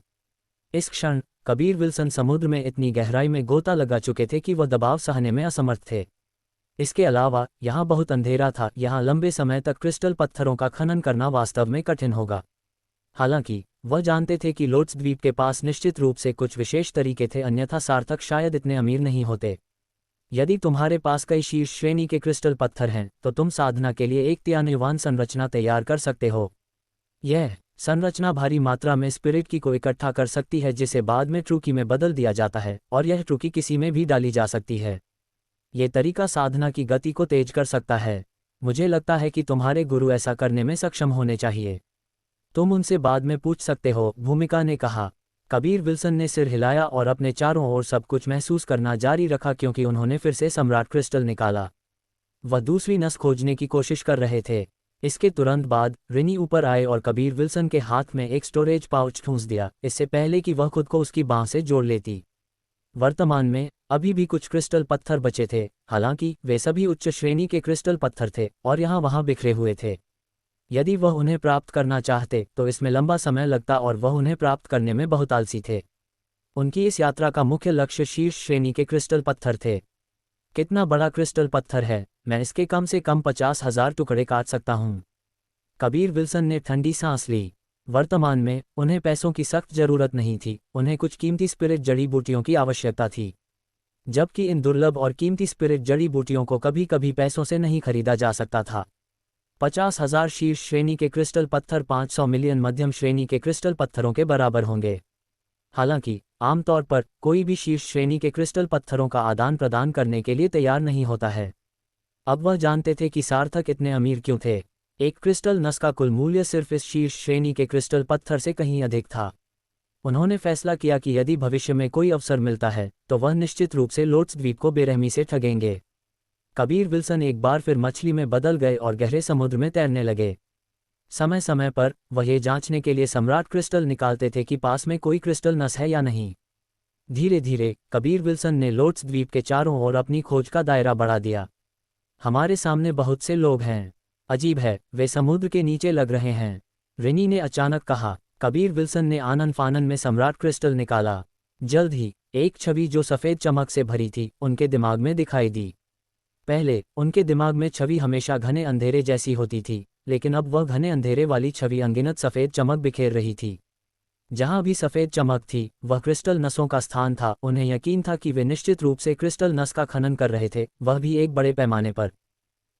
इस क्षण कबीर विल्सन समुद्र में इतनी गहराई में गोता लगा चुके थे कि वह दबाव सहने में असमर्थ थे। इसके अलावा यहाँ बहुत अंधेरा था। यहाँ लंबे समय तक क्रिस्टल पत्थरों का खनन करना वास्तव में कठिन होगा। हालांकि वह जानते थे कि लोड्स द्वीप के पास निश्चित रूप से कुछ विशेष तरीके थे, अन्यथा सार्थक शायद इतने अमीर नहीं होते। यदि तुम्हारे पास कई शीर्ष श्रेणी के क्रिस्टल पत्थर हैं तो तुम साधना के लिए एक त्यान्यवान संरचना तैयार कर सकते हो। यह संरचना भारी मात्रा में स्पिरिट की को इकट्ठा कर सकती है, जिसे बाद में ट्रूकी में बदल दिया जाता है, और यह ट्रूकी किसी में भी डाली जा सकती है। ये तरीका साधना की गति को तेज कर सकता है। मुझे लगता है कि तुम्हारे गुरु ऐसा करने में सक्षम होने चाहिए। तुम उनसे बाद में पूछ सकते हो, भूमिका ने कहा। कबीर विल्सन ने सिर हिलाया और अपने चारों ओर सब कुछ महसूस करना जारी रखा, क्योंकि उन्होंने फिर से सम्राट क्रिस्टल निकाला। वह दूसरी नस खोजने की कोशिश कर रहे थे। इसके तुरंत बाद रिनी ऊपर आए और कबीर विल्सन के हाथ में एक स्टोरेज पाउच ठूंस दिया, इससे पहले कि वह खुद को उसकी बांह से जोड़ लेती। वर्तमान में अभी भी कुछ क्रिस्टल पत्थर बचे थे, हालांकि वे सभी उच्च श्रेणी के क्रिस्टल पत्थर थे और यहाँ वहाँ बिखरे हुए थे। यदि वह उन्हें प्राप्त करना चाहते तो इसमें लंबा समय लगता, और वह उन्हें प्राप्त करने में बहुत आलसी थे। उनकी इस यात्रा का मुख्य लक्ष्य शीर्ष श्रेणी के क्रिस्टल पत्थर थे। कितना बड़ा क्रिस्टल पत्थर है? मैं इसके कम से कम 50,000 टुकड़े काट सकता हूँ। कबीर विल्सन ने ठंडी सांस ली। वर्तमान में उन्हें पैसों की सख्त जरूरत नहीं थी, उन्हें कुछ कीमती स्पिरिट जड़ी बूटियों की आवश्यकता थी। जबकि इन दुर्लभ और कीमती स्पिरिट जड़ी बूटियों को कभी कभी पैसों से नहीं खरीदा जा सकता था। 50,000 शीर्ष श्रेणी के क्रिस्टल पत्थर 500 मिलियन मध्यम श्रेणी के क्रिस्टल पत्थरों के बराबर होंगे। हालांकि आमतौर पर कोई भी शीर्ष श्रेणी के क्रिस्टल पत्थरों का आदान प्रदान करने के लिए तैयार नहीं होता है। अब वह जानते थे कि सार्थक इतने अमीर क्यों थे। एक क्रिस्टल नस का कुल मूल्य सिर्फ इस शीर्ष श्रेणी के क्रिस्टल पत्थर से कहीं अधिक था। उन्होंने फैसला किया कि यदि भविष्य में कोई अवसर मिलता है तो वह निश्चित रूप से लोड्स द्वीप को बेरहमी से ठगेंगे। कबीर विल्सन एक बार फिर मछली में बदल गए और गहरे समुद्र में तैरने लगे। समय समय पर वह ये जांचने के लिए सम्राट क्रिस्टल निकालते थे कि पास में कोई क्रिस्टल नस है या नहीं। धीरे धीरे कबीर विल्सन ने लोड्स द्वीप के चारों ओर अपनी खोज का दायरा बढ़ा दिया। हमारे सामने बहुत से लोग हैं। अजीब है, वे समुद्र के नीचे लग रहे हैं, रिनी ने अचानक कहा। कबीर विल्सन ने आनन फानन में सम्राट क्रिस्टल निकाला। जल्द ही एक छवि जो सफ़ेद चमक से भरी थी उनके दिमाग में दिखाई दी। पहले उनके दिमाग में छवि हमेशा घने अंधेरे जैसी होती थी, लेकिन अब वह घने अंधेरे वाली छवि अनगिनत सफ़ेद चमक बिखेर रही थी। जहां भी सफ़ेद चमक थी वह क्रिस्टल नसों का स्थान था। उन्हें यकीन था कि वे निश्चित रूप से क्रिस्टल नस का खनन कर रहे थे, वह भी एक बड़े पैमाने पर।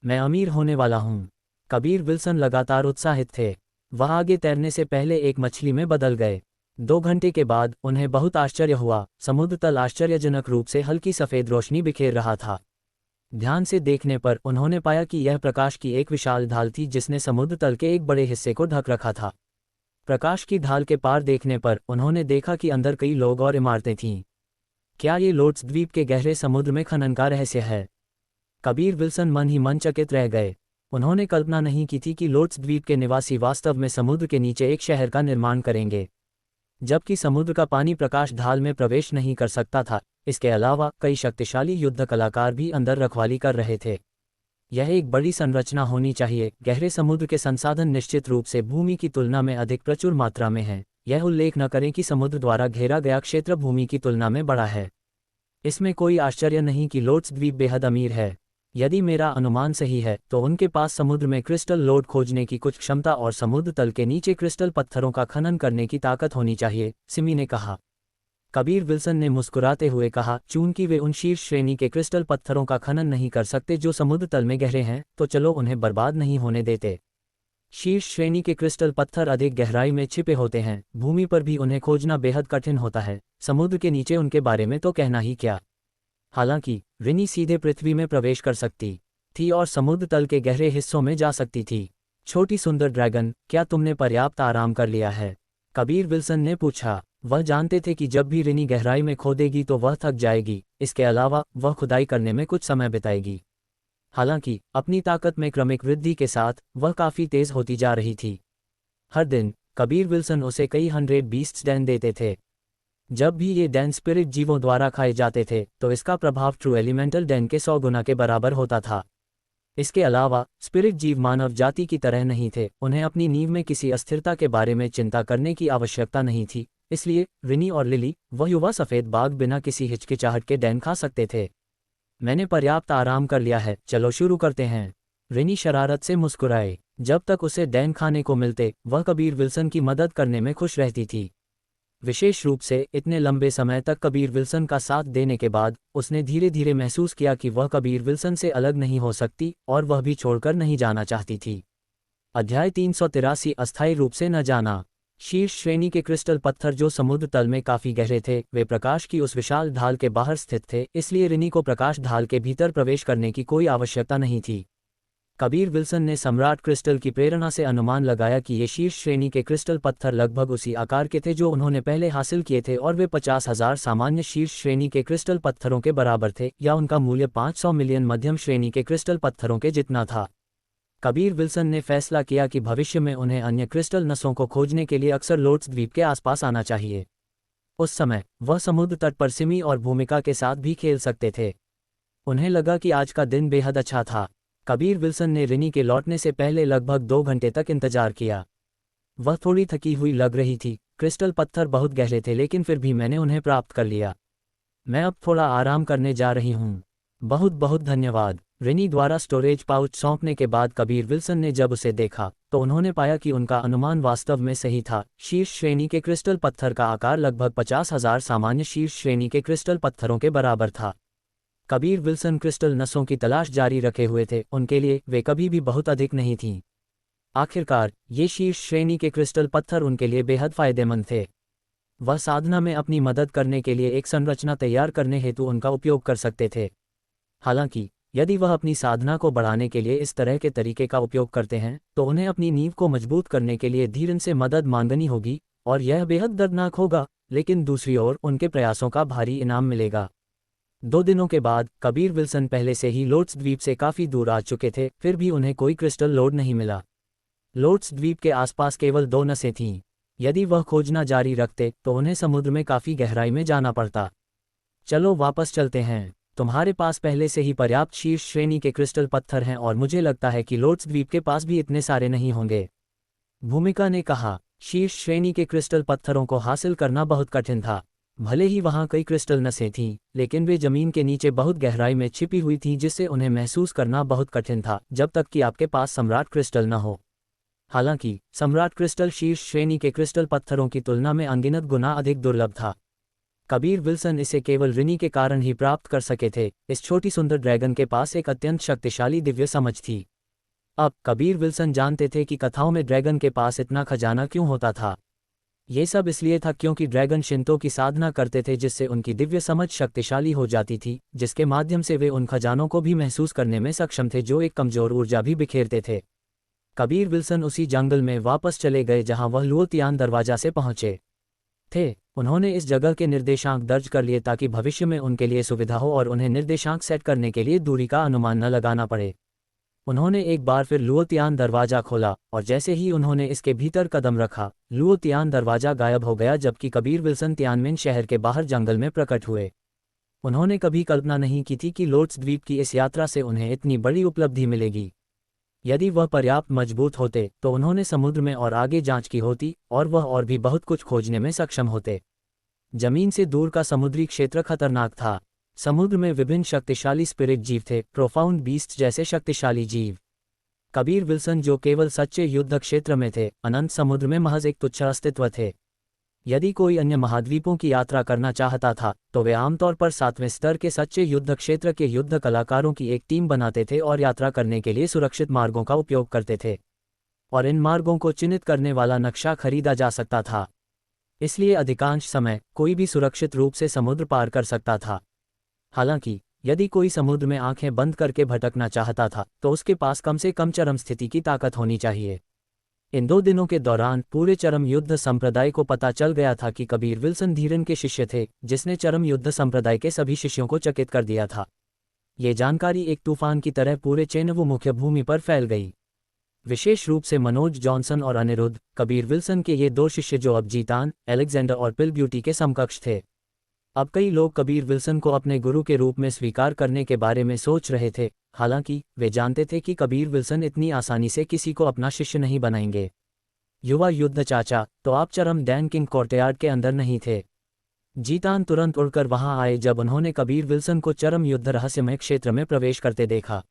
मैं अमीर होने वाला हूँ। कबीर विल्सन लगातार उत्साहित थे। वह आगे तैरने से पहले एक मछली में बदल गए। 2 घंटे के बाद उन्हें बहुत आश्चर्य हुआ। समुद्र तल आश्चर्यजनक रूप से हल्की सफ़ेद रोशनी बिखेर रहा था। ध्यान से देखने पर उन्होंने पाया कि यह प्रकाश की एक विशाल ढाल थी जिसने समुद्र तल के एक बड़े हिस्से को ढक रखा था। प्रकाश की ढाल के पार देखने पर उन्होंने देखा कि अंदर कई लोग और इमारतें थीं। क्या ये लोड्स द्वीप के गहरे समुद्र में खनन का रहस्य है? कबीर विल्सन मन ही मन चकित रह गए। उन्होंने कल्पना नहीं की थी कि लोड्स द्वीप के निवासी वास्तव में समुद्र के नीचे एक शहर का निर्माण करेंगे, जबकि समुद्र का पानी प्रकाश ढाल में प्रवेश नहीं कर सकता था। इसके अलावा कई शक्तिशाली युद्ध कलाकार भी अंदर रखवाली कर रहे थे। यह एक बड़ी संरचना होनी चाहिए। गहरे समुद्र के संसाधन निश्चित रूप से भूमि की तुलना में अधिक प्रचुर मात्रा में हैं। यह उल्लेख न करें कि समुद्र द्वारा घेरा गया क्षेत्र भूमि की तुलना में बड़ा है। इसमें कोई आश्चर्य नहीं कि लोड्स द्वीप बेहद अमीर है। यदि मेरा अनुमान सही है तो उनके पास समुद्र में क्रिस्टल लोड खोजने की कुछ क्षमता और समुद्र तल के नीचे क्रिस्टल पत्थरों का खनन करने की ताकत होनी चाहिए, सिमी ने कहा। कबीर विल्सन ने मुस्कुराते हुए कहा, चूंकि वे उन शीर्ष श्रेणी के क्रिस्टल पत्थरों का खनन नहीं कर सकते जो समुद्र तल में गहरे हैं, तो चलो उन्हें बर्बाद नहीं होने देते। शीर्ष श्रेणी के क्रिस्टल पत्थर अधिक गहराई में छिपे होते हैं, भूमि पर भी उन्हें खोजना बेहद कठिन होता है, समुद्र के नीचे उनके बारे में तो कहना ही क्या। हालांकि रिनी सीधे पृथ्वी में प्रवेश कर सकती थी और समुद्र तल के गहरे हिस्सों में जा सकती थी। छोटी सुंदर ड्रैगन, क्या तुमने पर्याप्त आराम कर लिया है? कबीर विल्सन ने पूछा। वह जानते थे कि जब भी रिनी गहराई में खोदेगी तो वह थक जाएगी, इसके अलावा वह खुदाई करने में कुछ समय बिताएगी। हालांकि अपनी ताकत में क्रमिक वृद्धि के साथ वह काफ़ी तेज होती जा रही थी। हर दिन कबीर विल्सन उसे कई 100 बीस्ट्स डैन देते थे। जब भी ये डैन स्पिरिट जीवों द्वारा खाए जाते थे तो इसका प्रभाव ट्रू एलिमेंटल डैन के 100 गुना के बराबर होता था। इसके अलावा स्पिरिट जीव मानव जाति की तरह नहीं थे। उन्हें अपनी नींव में किसी अस्थिरता के बारे में चिंता करने की आवश्यकता नहीं थी। इसलिए रिनी और लिली, वह युवा सफ़ेद बाघ, बिना किसी हिचकिचाहट के डैन खा सकते थे। मैंने पर्याप्त आराम कर लिया है, चलो शुरू करते हैं। रिनी शरारत से मुस्कुराए। जब तक उसे डैन खाने को मिलते वह कबीर विल्सन की मदद करने में खुश रहती थी। विशेष रूप से इतने लंबे समय तक कबीर विल्सन का साथ देने के बाद उसने धीरे धीरे महसूस किया कि वह कबीर विल्सन से अलग नहीं हो सकती और वह भी छोड़कर नहीं जाना चाहती थी। अध्याय 383 अस्थायी रूप से न जाना। शीर्ष श्रेणी के क्रिस्टल पत्थर जो समुद्र तल में काफी गहरे थे, वे प्रकाश की उस विशाल ढाल के बाहर स्थित थे, इसलिए रिनी को प्रकाश ढाल के भीतर प्रवेश करने की कोई आवश्यकता नहीं थी। कबीर विल्सन ने सम्राट क्रिस्टल की प्रेरणा से अनुमान लगाया कि ये शीर्ष श्रेणी के क्रिस्टल पत्थर लगभग उसी आकार के थे जो उन्होंने पहले हासिल किए थे और वे 50,000 सामान्य शीर्ष श्रेणी के क्रिस्टल पत्थरों के बराबर थे, या उनका मूल्य 500 मिलियन मध्यम श्रेणी के क्रिस्टल पत्थरों के जितना था। कबीर विल्सन ने फैसला किया कि भविष्य में उन्हें अन्य क्रिस्टल नसों को खोजने के लिए अक्सर लोड्स द्वीप के आसपास आना चाहिए। उस समय वह समुद्र तट पर सिमी और भूमिका के साथ भी खेल सकते थे। उन्हें लगा कि आज का दिन बेहद अच्छा था। कबीर विल्सन ने रिनी के लौटने से पहले लगभग 2 घंटे तक इंतजार किया। वह थोड़ी थकी हुई लग रही थी। क्रिस्टल पत्थर बहुत गहरे थे, लेकिन फिर भी मैंने उन्हें प्राप्त कर लिया। मैं अब थोड़ा आराम करने जा रही हूँ। बहुत बहुत धन्यवाद। रिनी द्वारा स्टोरेज पाउच सौंपने के बाद कबीर विल्सन ने जब उसे देखा तो उन्होंने पाया कि उनका अनुमान वास्तव में सही था। शीर्ष श्रेणी के क्रिस्टल पत्थर का आकार लगभग 50,000 सामान्य शीर्ष श्रेणी के क्रिस्टल पत्थरों के बराबर था। कबीर विल्सन क्रिस्टल नसों की तलाश जारी रखे हुए थे। उनके लिए वे कभी भी बहुत अधिक नहीं थीं। आखिरकार ये शीर्ष श्रेणी के क्रिस्टल पत्थर उनके लिए बेहद फायदेमंद थे। वह साधना में अपनी मदद करने के लिए एक संरचना तैयार करने हेतु उनका उपयोग कर सकते थे। हालांकि यदि वह अपनी साधना को बढ़ाने के लिए इस तरह के तरीके का उपयोग करते हैं तो उन्हें अपनी नींव को मजबूत करने के लिए धीरज से मदद मांगनी होगी और यह बेहद दर्दनाक होगा, लेकिन दूसरी ओर उनके प्रयासों का भारी इनाम मिलेगा। 2 दिनों के बाद कबीर विल्सन पहले से ही लोड्स द्वीप से काफ़ी दूर आ चुके थे, फिर भी उन्हें कोई क्रिस्टल लोड नहीं मिला। लोड्स द्वीप के आसपास केवल 2 नसें थीं। यदि वह खोजना जारी रखते तो उन्हें समुद्र में काफ़ी गहराई में जाना पड़ता। चलो वापस चलते हैं। तुम्हारे पास पहले से ही पर्याप्त शीर्ष श्रेणी के क्रिस्टल पत्थर हैं और मुझे लगता है कि लोड्स द्वीप के पास भी इतने सारे नहीं होंगे, भूमिका ने कहा। शीर्ष श्रेणी के क्रिस्टल पत्थरों को हासिल करना बहुत कठिन था। भले ही वहाँ कई क्रिस्टल नसें थीं, लेकिन वे जमीन के नीचे बहुत गहराई में छिपी हुई थीं जिससे उन्हें महसूस करना बहुत कठिन था जब तक कि आपके पास सम्राट क्रिस्टल न हो। हालांकि सम्राट क्रिस्टल शीर्ष श्रेणी के क्रिस्टल पत्थरों की तुलना में अनगिनत गुना अधिक दुर्लभ था। कबीर विल्सन इसे केवल ऋणी के कारण ही प्राप्त कर सके थे। इस छोटी सुंदर ड्रैगन के पास एक अत्यंत शक्तिशाली दिव्य समझ थी। अब कबीर विल्सन जानते थे कि कथाओं में ड्रैगन के पास इतना खजाना क्यों होता था। ये सब इसलिए था क्योंकि ड्रैगन शिंतो की साधना करते थे जिससे उनकी दिव्य समझ शक्तिशाली हो जाती थी, जिसके माध्यम से वे उन खजानों को भी महसूस करने में सक्षम थे जो एक कमजोर ऊर्जा भी बिखेरते थे। कबीर विल्सन उसी जंगल में वापस चले गए जहां वह लुओतियान दरवाजा से पहुंचे थे। उन्होंने इस जगह के निर्देशांक दर्ज कर लिए ताकि भविष्य में उनके लिए सुविधा हो और उन्हें निर्देशांक सेट करने के लिए दूरी का अनुमान न लगाना पड़े। उन्होंने एक बार फिर लुओतियान दरवाजा खोला और जैसे ही उन्होंने इसके भीतर कदम रखा, लुओतियान दरवाजा गायब हो गया जबकि कबीर विल्सन तियानमेन शहर के बाहर जंगल में प्रकट हुए। उन्होंने कभी कल्पना नहीं की थी कि लोट्स द्वीप की इस यात्रा से उन्हें इतनी बड़ी उपलब्धि मिलेगी। यदि वह पर्याप्त मजबूत होते तो उन्होंने समुद्र में और आगे जांच की होती और वह और भी बहुत कुछ खोजने में सक्षम होते। जमीन से दूर का समुद्री क्षेत्र खतरनाक था। समुद्र में विभिन्न शक्तिशाली स्पिरिट जीव थे, प्रोफाउंड बीस्ट जैसे शक्तिशाली जीव। कबीर विल्सन जो केवल सच्चे युद्ध क्षेत्र में थे, अनंत समुद्र में महज एक तुच्छ अस्तित्व थे। यदि कोई अन्य महाद्वीपों की यात्रा करना चाहता था तो वे आमतौर पर 7वें स्तर के सच्चे युद्ध क्षेत्र के युद्ध कलाकारों की एक टीम बनाते थे और यात्रा करने के लिए सुरक्षित मार्गों का उपयोग करते थे, और इन मार्गों को चिन्हित करने वाला नक्शा खरीदा जा सकता था। इसलिए अधिकांश समय कोई भी सुरक्षित रूप से समुद्र पार कर सकता था। हालांकि यदि कोई समुद्र में आंखें बंद करके भटकना चाहता था तो उसके पास कम से कम चरम स्थिति की ताकत होनी चाहिए। इन 2 दिनों के दौरान पूरे चरम युद्ध संप्रदाय को पता चल गया था कि कबीर विल्सन धीरन के शिष्य थे, जिसने चरम युद्ध संप्रदाय के सभी शिष्यों को चकित कर दिया था। ये जानकारी एक तूफान की तरह पूरे चेनवू मुख्य भूमि पर फैल गई। विशेष रूप से मनोज जॉनसन और अनिरुद्ध, कबीर विल्सन के ये 2 शिष्य जो अब जीतान, अलेक्जेंडर और पिल ब्यूटी के समकक्ष थे। अब कई लोग कबीर विल्सन को अपने गुरु के रूप में स्वीकार करने के बारे में सोच रहे थे, हालांकि वे जानते थे कि कबीर विल्सन इतनी आसानी से किसी को अपना शिष्य नहीं बनाएंगे। युवा युद्ध चाचा, तो आप चरम डैन किंग कोर्टयार्ड के अंदर नहीं थे। जीतान तुरंत उड़कर वहां आए जब उन्होंने कबीर विल्सन को चरम युद्ध रहस्यमय क्षेत्र में प्रवेश करते देखा।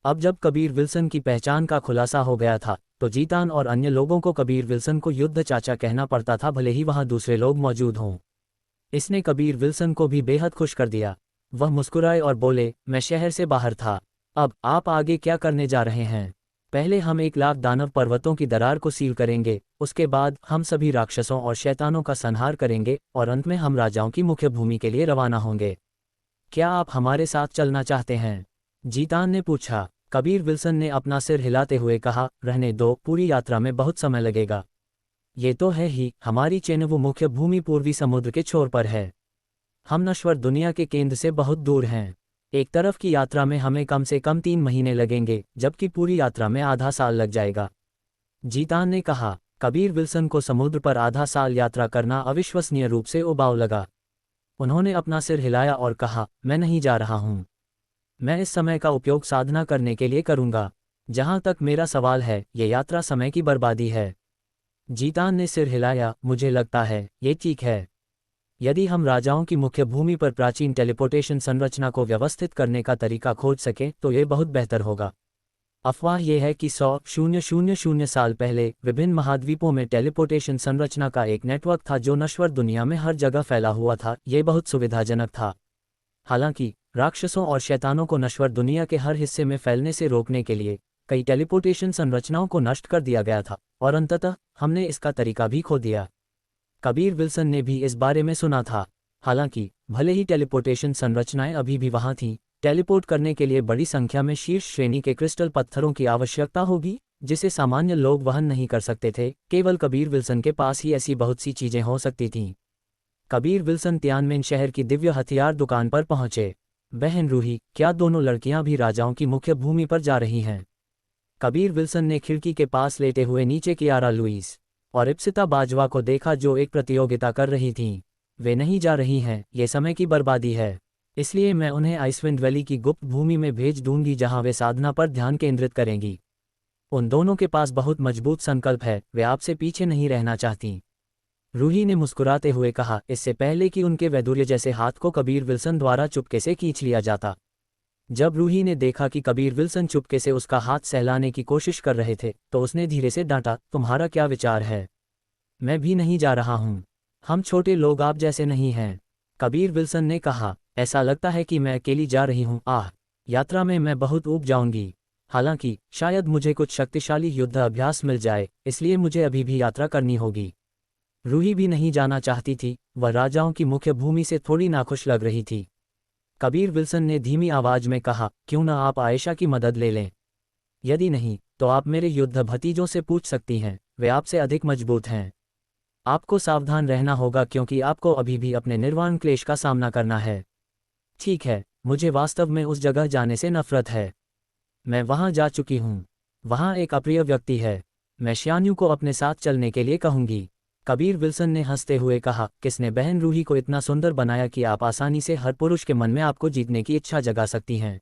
अब जब कबीर विल्सन की पहचान का खुलासा हो गया था तो जीतान और अन्य लोगों को कबीर विल्सन को युद्ध चाचा कहना पड़ता था, भले ही वहां दूसरे लोग मौजूद हों। इसने कबीर विल्सन को भी बेहद खुश कर दिया। वह मुस्कुराए और बोले, मैं शहर से बाहर था। अब आप आगे क्या करने जा रहे हैं? पहले हम 1 लाख दानव पर्वतों की दरार को सील करेंगे, उसके बाद हम सभी राक्षसों और शैतानों का संहार करेंगे और अंत में हम राजाओं की मुख्य भूमि के लिए रवाना होंगे। क्या आप हमारे साथ चलना चाहते हैं? जीतान ने पूछा। कबीर विल्सन ने अपना सिर हिलाते हुए कहा, रहने दो, पूरी यात्रा में बहुत समय लगेगा। ये तो है ही, हमारी चेनवू मुख्य भूमि पूर्वी समुद्र के छोर पर है। हम नश्वर दुनिया के केंद्र से बहुत दूर हैं। एक तरफ की यात्रा में हमें कम से कम 3 महीने लगेंगे, जबकि पूरी यात्रा में आधा साल लग जाएगा। जीतान ने कहा। कबीर विल्सन को समुद्र पर आधा साल यात्रा करना अविश्वसनीय रूप से उबाऊ लगा। उन्होंने अपना सिर हिलाया और कहा, मैं नहीं जा रहा हूँ। मैं इस समय का उपयोग साधना करने के लिए करूँगा। जहाँ तक मेरा सवाल है, ये यात्रा समय की बर्बादी है। जीतान ने सिर हिलाया, मुझे लगता है ये ठीक है। यदि हम राजाओं की मुख्य भूमि पर प्राचीन टेलीपोर्टेशन संरचना को व्यवस्थित करने का तरीका खोज सकें तो ये बहुत बेहतर होगा। अफवाह यह है कि 100,000 साल पहले विभिन्न महाद्वीपों में टेलीपोर्टेशन संरचना का एक नेटवर्क था जो नश्वर दुनिया में हर जगह फैला हुआ था। ये बहुत सुविधाजनक था। हालांकि राक्षसों और शैतानों को नश्वर दुनिया के हर हिस्से में फैलने से रोकने के लिए कई टेलीपोर्टेशन संरचनाओं को नष्ट कर दिया गया था और अंततः हमने इसका तरीका भी खो दिया। कबीर विल्सन ने भी इस बारे में सुना था। हालांकि भले ही टेलीपोर्टेशन संरचनाएं अभी भी वहां थीं, टेलीपोर्ट करने के लिए बड़ी संख्या में शीर्ष श्रेणी के क्रिस्टल पत्थरों की आवश्यकता होगी, जिसे सामान्य लोग वहन नहीं कर सकते थे। केवल कबीर विल्सन के पास ही ऐसी बहुत सी चीजें हो सकती थीं। कबीर विल्सन तियानमेन शहर की दिव्य हथियार दुकान पर पहुंचे। बहन रूही, क्या दोनों लड़कियां भी राजाओं की मुख्य भूमि पर जा रही हैं? कबीर विल्सन ने खिड़की के पास लेटे हुए नीचे कियारा लुइस और इप्सिता बाजवा को देखा जो एक प्रतियोगिता कर रही थीं। वे नहीं जा रही हैं, ये समय की बर्बादी है। इसलिए मैं उन्हें आइसविंड वैली की गुप्त भूमि में भेज दूंगी जहां वे साधना पर ध्यान केंद्रित करेंगी। उन दोनों के पास बहुत मजबूत संकल्प है, वे आपसे पीछे नहीं रहना चाहती। रूही ने मुस्कुराते हुए कहा, इससे पहले कि उनके वैदुर्य जैसे हाथ को कबीर विल्सन द्वारा चुपके से खींच लिया जाता। जब रूही ने देखा कि कबीर विल्सन चुपके से उसका हाथ सहलाने की कोशिश कर रहे थे, तो उसने धीरे से डांटा, तुम्हारा क्या विचार है? मैं भी नहीं जा रहा हूँ। हम छोटे लोग आप जैसे नहीं हैं। कबीर विल्सन ने कहा, ऐसा लगता है कि मैं अकेली जा रही हूँ। आह, यात्रा में मैं बहुत ऊब जाऊंगी। हालांकि शायद मुझे कुछ शक्तिशाली युद्ध अभ्यास मिल जाए, इसलिए मुझे अभी भी यात्रा करनी होगी। रूही भी नहीं जाना चाहती थी, वह राजाओं की मुख्य भूमि से थोड़ी नाखुश लग रही थी। कबीर विल्सन ने धीमी आवाज में कहा, क्यों न आप आयशा की मदद ले लें? यदि नहीं, तो आप मेरे युद्ध भतीजों से पूछ सकती हैं, वे आपसे अधिक मजबूत हैं। आपको सावधान रहना होगा क्योंकि आपको अभी भी अपने निर्वाण क्लेश का सामना करना है। ठीक है, मुझे वास्तव में उस जगह जाने से नफरत है। मैं वहां जा चुकी हूँ। वहां एक अप्रिय व्यक्ति है। मैं श्यान्यू को अपने साथ चलने के लिए कहूंगी। कबीर विल्सन ने हंसते हुए कहा, किसने बहन रूही को इतना सुंदर बनाया कि आप आसानी से हर पुरुष के मन में आपको जीतने की इच्छा जगा सकती हैं?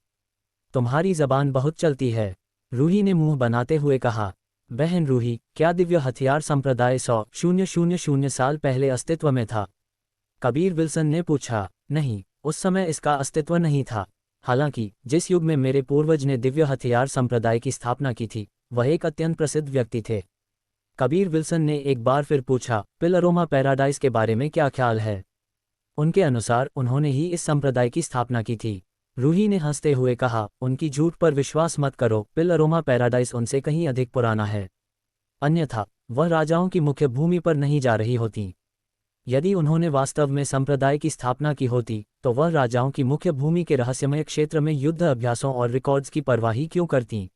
तुम्हारी जबान बहुत चलती है। रूही ने मुंह बनाते हुए कहा, बहन रूही, क्या दिव्य हथियार संप्रदाय 100,000 साल पहले अस्तित्व में था? कबीर विल्सन ने पूछा। नहीं, उस समय इसका अस्तित्व नहीं था। हालांकि जिस युग में मेरे पूर्वज ने दिव्य हथियार संप्रदाय की स्थापना की थी, वह एक अत्यंत प्रसिद्ध व्यक्ति थे। कबीर विल्सन ने एक बार फिर पूछा, पिलरोमा पैराडाइज के बारे में क्या ख्याल है? उनके अनुसार उन्होंने ही इस संप्रदाय की स्थापना की थी। रूही ने हंसते हुए कहा, उनकी झूठ पर विश्वास मत करो, पिलरोमा पैराडाइज उनसे कहीं अधिक पुराना है। अन्यथा वह राजाओं की मुख्य भूमि पर नहीं जा रही होती। यदि उन्होंने वास्तव में संप्रदाय की स्थापना की होती, तो वह राजाओं की मुख्य भूमि के रहस्यमय क्षेत्र में युद्ध अभ्यासों और रिकॉर्ड्स की परवाह ही क्यों करती?